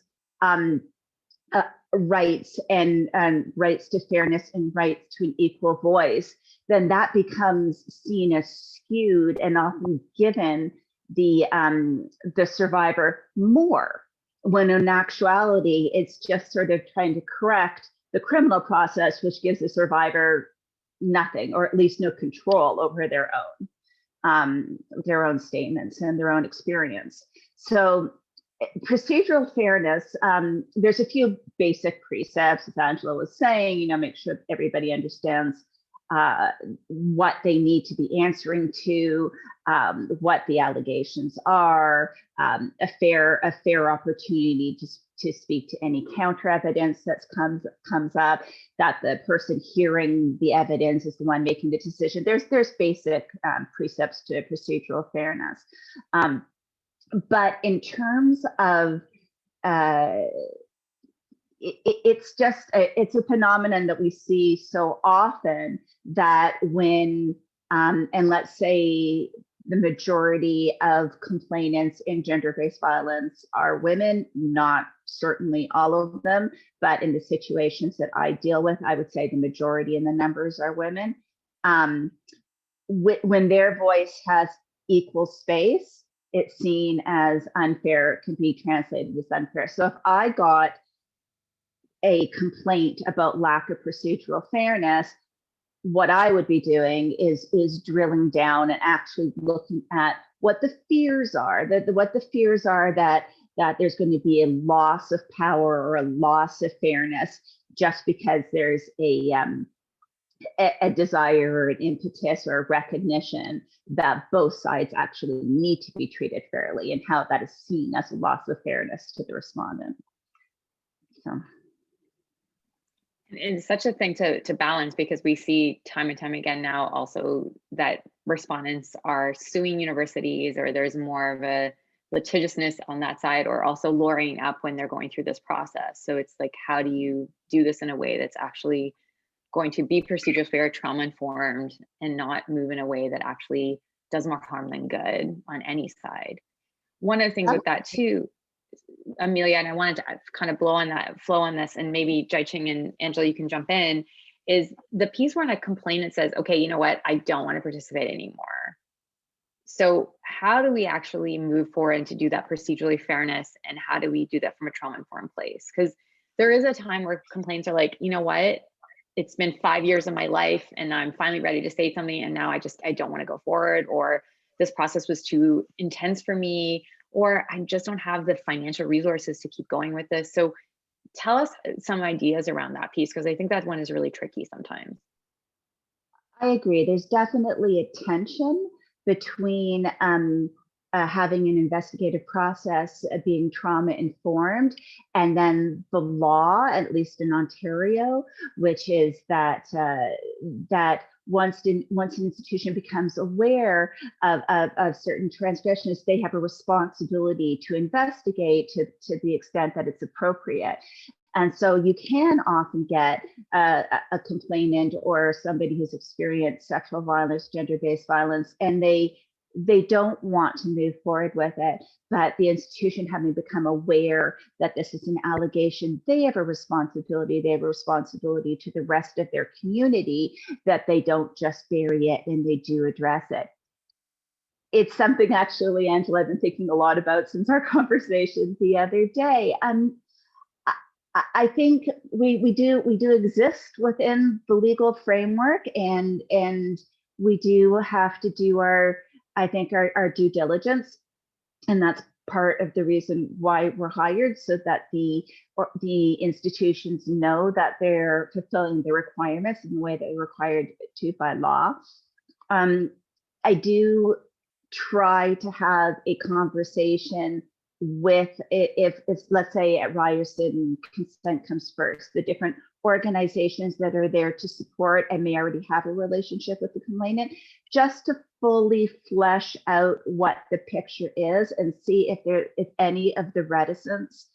rights and rights to fairness and rights to an equal voice, then that becomes seen as skewed and often given the survivor more, when in actuality it's just sort of trying to correct the criminal process, which gives the survivor nothing, or at least no control over their own statements and their own experience. So procedural fairness, there's a few basic precepts, as Angela was saying, make sure everybody understands what they need to be answering to, what the allegations are, a fair opportunity to speak to any counter evidence that comes up, that the person hearing the evidence is the one making the decision. There's basic precepts to procedural fairness. But in terms of it's a phenomenon that we see so often, that when and let's say the majority of complainants in gender-based violence are women, not certainly all of them, but in the situations that I deal with, I would say the majority in the numbers are women. When their voice has equal space, it's seen as unfair. It can be translated as unfair. So if I got a complaint about lack of procedural fairness, what I would be doing is drilling down and actually looking at what the fears are, what the fears are that there's going to be a loss of power or a loss of fairness just because there's a desire or an impetus or a recognition that both sides actually need to be treated fairly, and how that is seen as a loss of fairness to the respondent. So. And it's such a thing to balance, because we see time and time again now also that respondents are suing universities, or there's more of a litigiousness on that side, or also lawyering up when they're going through this process. So it's like, how do you do this in a way that's actually going to be procedurally fair, trauma informed, and not move in a way that actually does more harm than good on any side? One of the things with that too, Amelia, and I wanted to kind of flow on this, and maybe Jai-Ching and Angela, you can jump in, is the piece where a complainant says, okay, you know what, I don't want to participate anymore. So how do we actually move forward to do that procedurally fairness, and how do we do that from a trauma-informed place? Because there is a time where complaints are like, you know what, it's been 5 years of my life and I'm finally ready to say something, and now I don't want to go forward, or this process was too intense for me, or I just don't have the financial resources to keep going with this. So tell us some ideas around that piece, because I think that one is really tricky sometimes. I agree. There's definitely a tension between having an investigative process being trauma informed, and then the law, at least in Ontario, which is that that once an institution becomes aware of certain transgressions, they have a responsibility to investigate to the extent that it's appropriate. And so you can often get a complainant or somebody who's experienced sexual violence, gender-based violence, and they don't want to move forward with it, but the institution, having become aware that this is an allegation, they have a responsibility. They have a responsibility to the rest of their community that they don't just bury it and they do address it. It's something, actually, Angela, I've been thinking a lot about since our conversation the other day. I think we do exist within the legal framework, and we do have to do our due diligence, and that's part of the reason why we're hired, so that the institutions know that they're fulfilling the requirements in the way they're required to by law. I do try to have a conversation with, if let's say at Ryerson, consent comes first, the different organizations that are there to support and may already have a relationship with the complainant, just to fully flesh out what the picture is and see if any of the reticence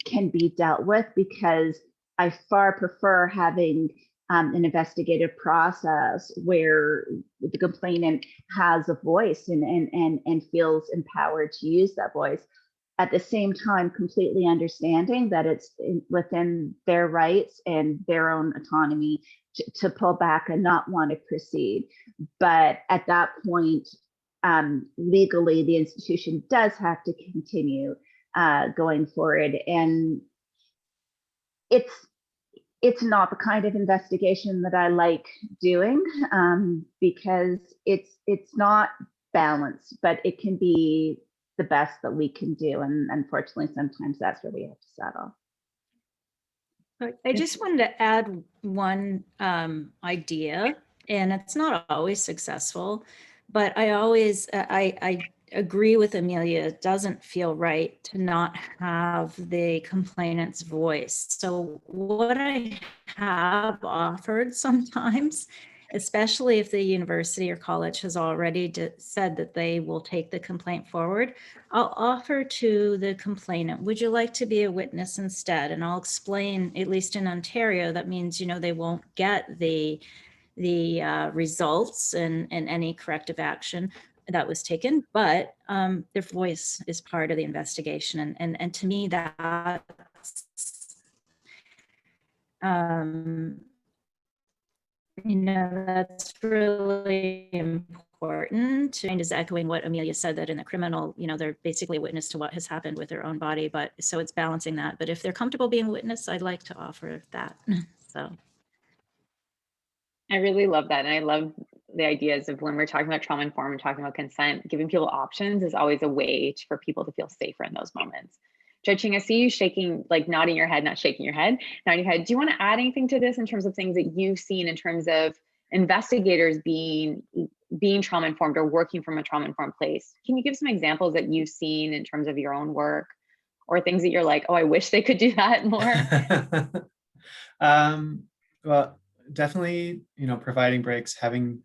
can be dealt with, because I far prefer having an investigative process where the complainant has a voice and feels empowered to use that voice. At the same time, completely understanding that it's within their rights and their own autonomy to pull back and not want to proceed. But at that point, legally, the institution does have to continue going forward. And it's not the kind of investigation that I like doing, because it's not balanced, but it can be the best that we can do. And unfortunately, sometimes that's where we have to settle. I just wanted to add one idea, and it's not always successful, but I agree with Amelia. It doesn't feel right to not have the complainant's voice. So what I have offered sometimes, especially if the university or college has already said that they will take the complaint forward, I'll offer to the complainant, would you like to be a witness instead? And I'll explain, at least in Ontario, that means, they won't get the results and any corrective action that was taken, but their voice is part of the investigation. And to me, that's, that's really important. And is echoing what Amelia said, that in the criminal, they're basically a witness to what has happened with their own body, but so it's balancing that. But if they're comfortable being a witness, I'd like to offer that. So I really love that. And I love the ideas of, when we're talking about trauma informed and talking about consent, giving people options is always a way for people to feel safer in those moments. Judge Ching, I see you shaking, like nodding your head, not shaking your head, nodding your head. Do you want to add anything to this in terms of things that you've seen in terms of investigators being trauma informed or working from a trauma informed place? Can you give some examples that you've seen in terms of your own work, or things that you're like, oh, I wish they could do that more? Well, definitely, providing breaks, having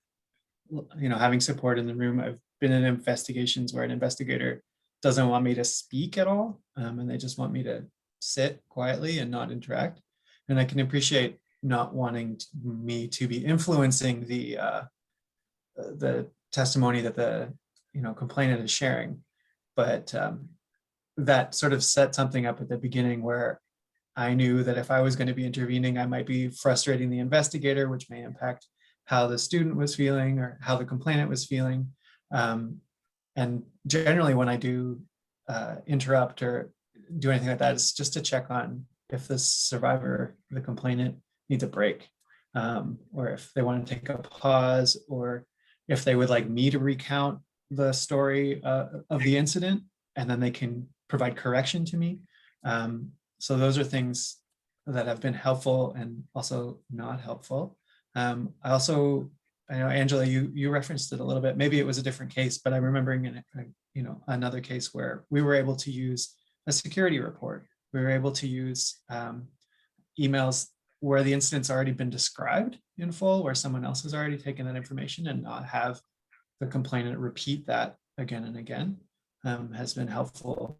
support in the room. I've been in investigations where an investigator doesn't want me to speak at all, and they just want me to sit quietly and not interact. And I can appreciate not wanting me to be influencing the testimony that the complainant is sharing, but that sort of set something up at the beginning where I knew that if I was going to be intervening, I might be frustrating the investigator, which may impact how the student was feeling or how the complainant was feeling. And generally, when I do interrupt or do anything like that, it's just to check on if the survivor, the complainant, needs a break, or if they want to take a pause, or if they would like me to recount the story of the incident. and then they can provide correction to me. So those are things that have been helpful and also not helpful. I know, Angela, you referenced it a little bit. Maybe it was a different case, but I'm remembering another case where we were able to use a security report. We were able to use emails where the incident's already been described in full, where someone else has already taken that information, and not have the complainant repeat that again and again, has been helpful.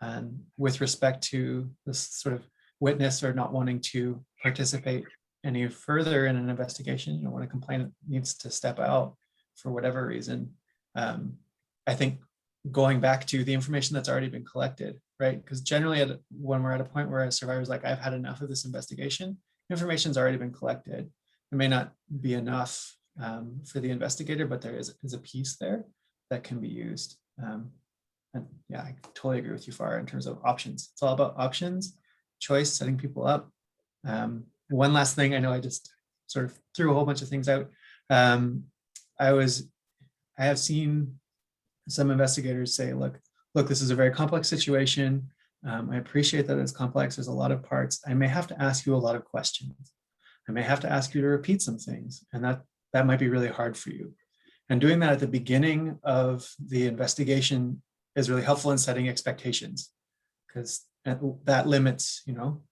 And with respect to this sort of witness or not wanting to participate any further in an investigation, when a complainant needs to step out for whatever reason, I think going back to the information that's already been collected, right? Because generally when we're at a point where a survivor's like, I've had enough of this investigation, information's already been collected. It may not be enough for the investigator, but there is a piece there that can be used. And yeah, I totally agree with you, Farah, in terms of options. It's all about options, choice, setting people up. One last thing, I know I just sort of threw a whole bunch of things out. I have seen some investigators say, look, this is a very complex situation. I appreciate that it's complex. There's a lot of parts. I may have to ask you a lot of questions. I may have to ask you to repeat some things, and that might be really hard for you. And doing that at the beginning of the investigation is really helpful in setting expectations, because that limits,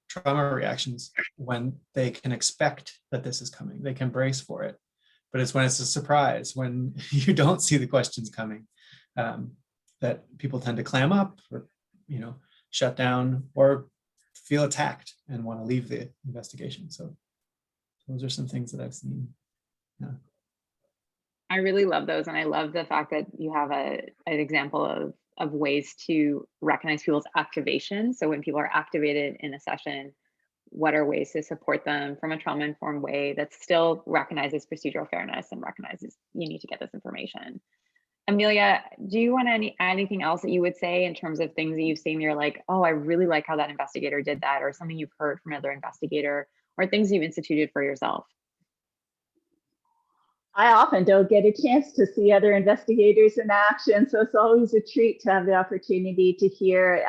trauma reactions when they can expect that this is coming. They can brace for it. But it's when it's a surprise, when you don't see the questions coming, that people tend to clam up or, shut down or feel attacked and want to leave the investigation. So those are some things that I've seen. Yeah. I really love those. And I love the fact that you have an example of ways to recognize people's activation. So when people are activated in a session, what are ways to support them from a trauma-informed way that still recognizes procedural fairness and recognizes you need to get this information. Amelia, do you want to add anything else that you would say in terms of things that you've seen? You're like, oh, I really like how that investigator did that, or something you've heard from another investigator, or things you've instituted for yourself? I often don't get a chance to see other investigators in action, so it's always a treat to have the opportunity to hear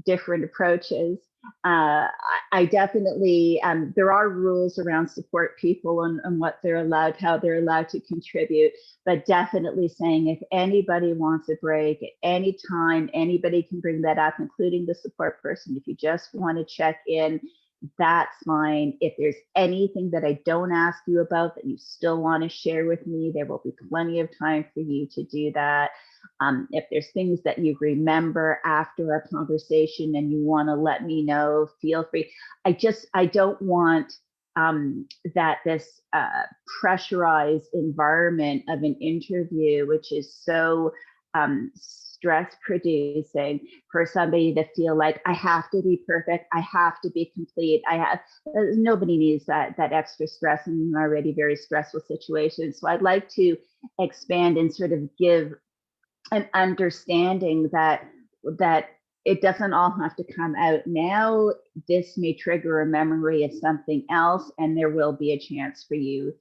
different approaches. I definitely, there are rules around support people and what they're allowed, how they're allowed to contribute, but definitely saying if anybody wants a break at any time, anybody can bring that up, including the support person. If you just want to check in, that's fine. If there's anything that I don't ask you about that you still want to share with me, there will be plenty of time for you to do that. If there's things that you remember after our conversation and you want to let me know, feel free. I don't want that this pressurized environment of an interview, which is so stress producing, for somebody to feel like I have to be perfect, I have to be complete. Nobody needs that extra stress in an already very stressful situation. So I'd like to expand and sort of give an understanding that it doesn't all have to come out now. This may trigger a memory of something else, and there will be a chance for you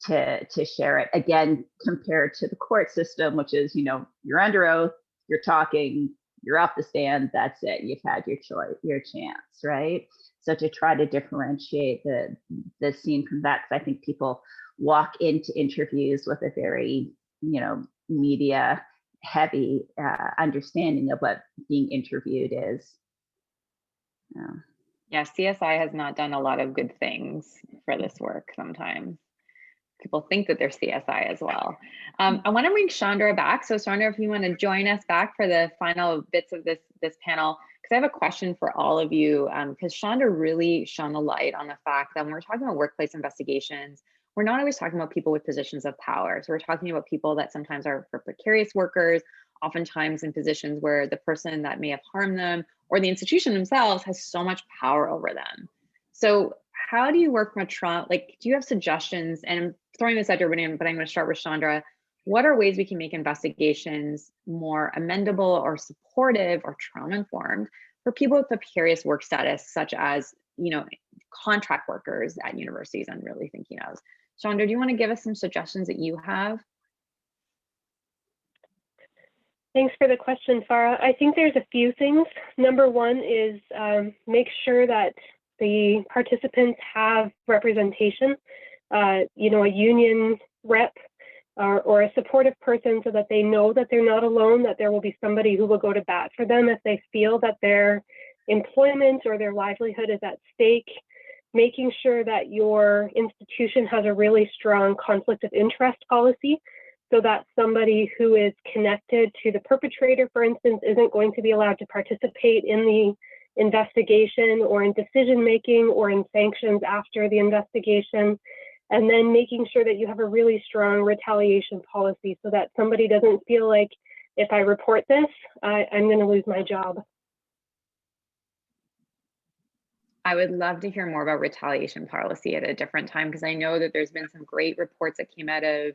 to share it. Again, compared to the court system, which is, you're under oath, you're talking, you're off the stand, that's it, you've had your choice, your chance, right? So to try to differentiate the scene from that, because I think people walk into interviews with a very, media heavy understanding of what being interviewed is. Yeah, CSI has not done a lot of good things for this work sometimes. People think that they're CSI as well. I want to bring Chandra back. So Chandra, if you want to join us back for the final bits of this panel, because I have a question for all of you, because Chandra really shone a light on the fact that when we're talking about workplace investigations, we're not always talking about people with positions of power. So we're talking about people that sometimes are precarious workers, oftentimes in positions where the person that may have harmed them or the institution themselves has so much power over them. So how do you work from a trauma, do you have suggestions? And I'm throwing this at everybody, but I'm going to start with Chandra. What are ways we can make investigations more amendable or supportive or trauma-informed for people with precarious work status, such as, contract workers at universities I'm really thinking of? Chandra, do you want to give us some suggestions that you have? Thanks for the question, Farah. I think there's a few things. Number one is make sure that the participants have representation, a union rep or a supportive person, so that they know that they're not alone, that there will be somebody who will go to bat for them if they feel that their employment or their livelihood is at stake. Making sure that your institution has a really strong conflict of interest policy, so that somebody who is connected to the perpetrator, for instance, isn't going to be allowed to participate in the investigation or in decision-making or in sanctions after the investigation. And then making sure that you have a really strong retaliation policy, so that somebody doesn't feel like, if I report this, I'm going to lose my job. I would love to hear more about retaliation policy at a different time, because I know that there's been some great reports that came out of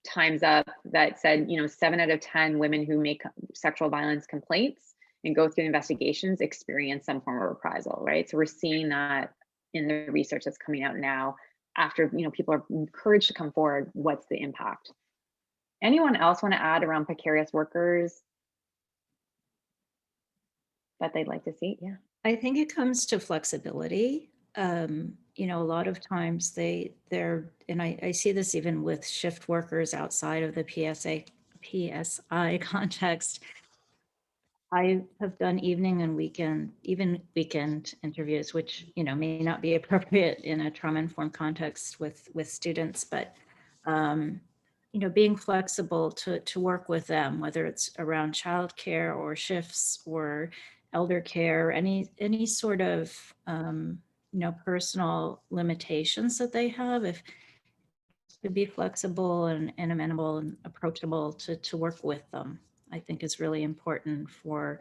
Time's Up that said, 7 out of 10 women who make sexual violence complaints and go through investigations experience some form of reprisal, right? So we're seeing that in the research that's coming out now after, people are encouraged to come forward. What's the impact? Anyone else want to add around precarious workers that they'd like to see? Yeah. I think it comes to flexibility. A lot of times they're, and I see this even with shift workers outside of the PSI context. I have done evening and weekend interviews, which, may not be appropriate in a trauma-informed context with students, but, being flexible to work with them, whether it's around childcare or shifts or elder care, any sort of, personal limitations that they have, if to be flexible and amenable and approachable to work with them, I think is really important for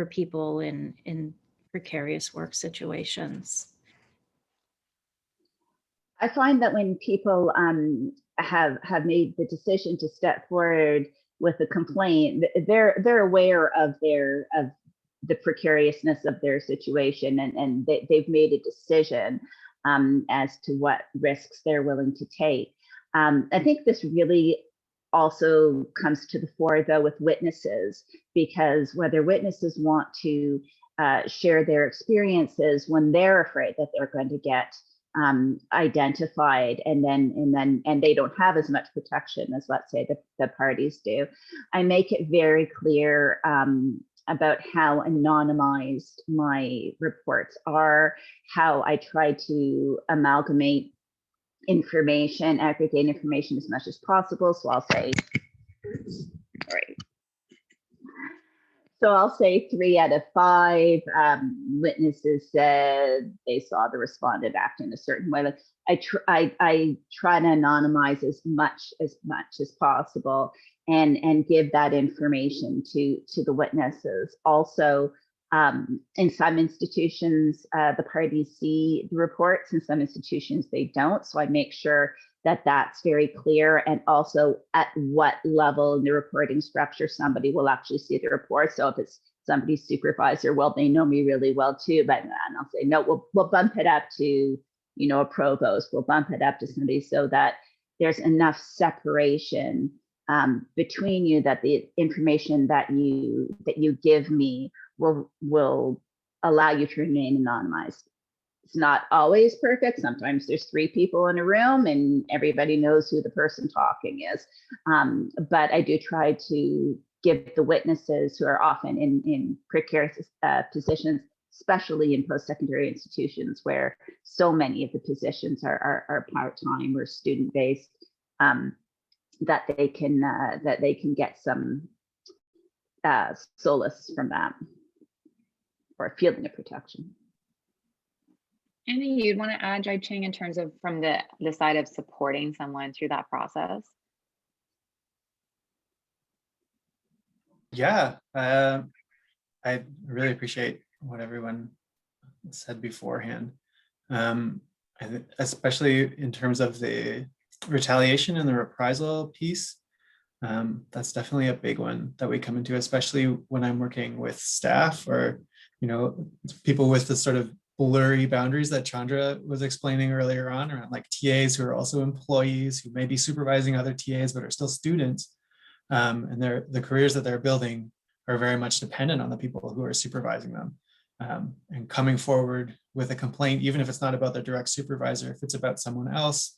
people in precarious work situations. I find that when people have made the decision to step forward with a complaint, they're aware of the precariousness of their situation, and they've made a decision as to what risks they're willing to take. I think this really also comes to the fore, though, with witnesses, because whether witnesses want to share their experiences when they're afraid that they're going to get identified, and they don't have as much protection as, let's say, the parties do, I make it very clear about how anonymized my reports are, how I try to amalgamate information, aggregate information as much as possible. So I'll say, sorry. So I'll say 3 out of 5 witnesses said they saw the respondent act in a certain way. Like I try to anonymize as much as possible and give that information to the witnesses. Also, in some institutions, the parties see the reports. In some institutions, they don't. So I make sure that that's very clear, and also at what level in the reporting structure somebody will actually see the report. So if it's somebody's supervisor, well, they know me really well too, but and I'll say, no, we'll bump it up to, a provost, we'll bump it up to somebody, so that there's enough separation between you, that the information that you give me will allow you to remain anonymized. It's not always perfect. Sometimes there's 3 people in a room and everybody knows who the person talking is. But I do try to give the witnesses, who are often in precarious positions, especially in post-secondary institutions where so many of the positions are part-time or student-based, that they can get some solace from that, or a feeling of protection. Any you'd want to add, Jai Ching, in terms of from the side of supporting someone through that process? Yeah, I really appreciate what everyone said beforehand, especially in terms of the retaliation and the reprisal piece. That's definitely a big one that we come into, especially when I'm working with staff or, people with the sort of blurry boundaries that Chandra was explaining earlier on, around like TAs who are also employees, who may be supervising other TAs but are still students. and the careers that they're building are very much dependent on the people who are supervising them. And coming forward with a complaint, even if it's not about their direct supervisor, if it's about someone else,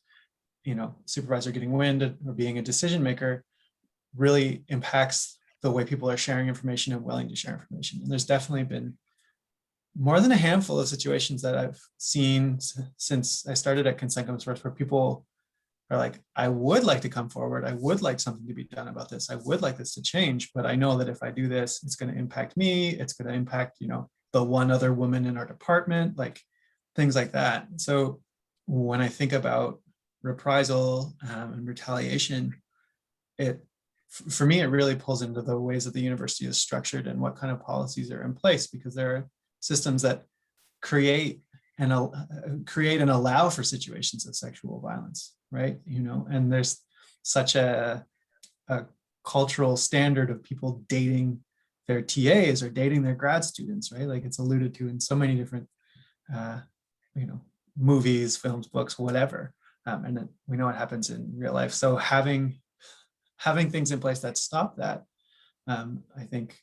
supervisor getting wind or being a decision maker, really impacts the way people are sharing information and willing to share information. And there's definitely been more than a handful of situations that I've seen since I started at Consent Comes First, where people are like, I would like to come forward. I would like something to be done about this. I would like this to change, but I know that if I do this, it's going to impact me. It's going to impact, the one other woman in our department, like things like that. So when I think about reprisal and retaliation, for me, it really pulls into the ways that the university is structured and what kind of policies are in place, because there are systems that create and allow for situations of sexual violence, right? And there's such a cultural standard of people dating their TAs or dating their grad students, right? Like it's alluded to in so many different, movies, films, books, whatever. And then we know what happens in real life. So having things in place that stop that, I think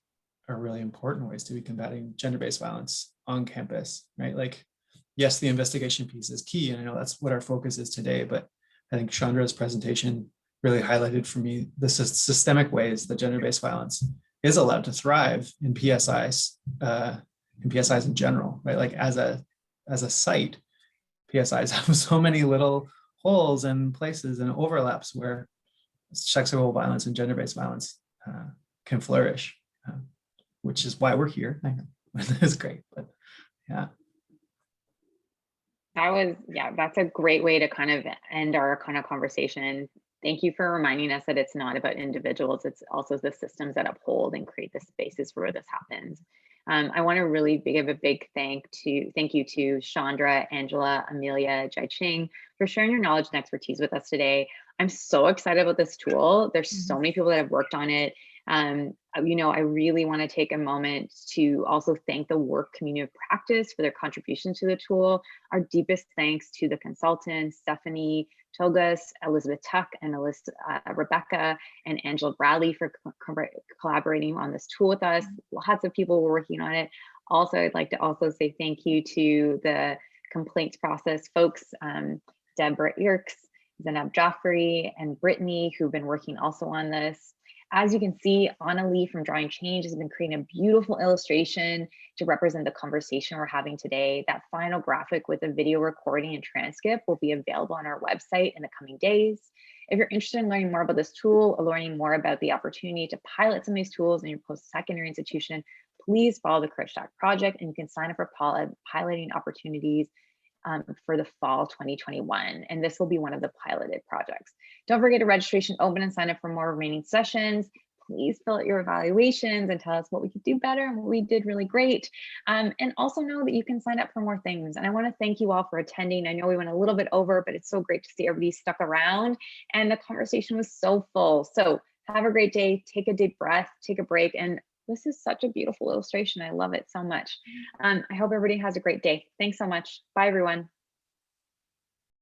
are really important ways to be combating gender-based violence on campus, right? Like, yes, the investigation piece is key, and I know that's what our focus is today, but I think Chandra's presentation really highlighted for me the systemic ways that gender-based violence is allowed to thrive in PSIs, in general, right? Like as a site, PSIs have so many little holes and places and overlaps where sexual violence and gender-based violence can flourish, which is why we're here. I know it's great, but yeah. That's a great way to kind of end our kind of conversation. Thank you for reminding us that it's not about individuals, it's also the systems that uphold and create the spaces where this happens. I want to really give a big thank you to Chandra, Angela, Amelia, Jai Ching for sharing your knowledge and expertise with us today. I'm so excited about this tool. There's so many people that have worked on it. I really want to take a moment to also thank the work community of practice for their contributions to the tool. Our deepest thanks to the consultants, Stephanie Togas, Elizabeth Tuck, and Rebecca and Angela Bradley for collaborating on this tool with us. Lots of people were working on it. Also, I'd like to also say thank you to the complaints process folks, Deborah Irks, Zainab Jaffrey, and Brittany, who've been working also on this. As you can see, Anna Lee from Drawing Change has been creating a beautiful illustration to represent the conversation we're having today. That final graphic with a video recording and transcript will be available on our website in the coming days. If you're interested in learning more about this tool or learning more about the opportunity to pilot some of these tools in your post-secondary institution, please follow the Courage to Act project, and you can sign up for piloting opportunities for the fall 2021, and this will be one of the piloted projects. Don't forget to registration open and sign up for more remaining sessions. Please fill out your evaluations and tell us what we could do better and what we did really great. And also know that you can sign up for more things. And I want to thank you all for attending. I know we went a little bit over, but it's so great to see everybody stuck around, and the conversation was so full. So have a great day, take a deep breath, take a break, and this is such a beautiful illustration. I love it so much. I hope everybody has a great day. Thanks so much. Bye, everyone.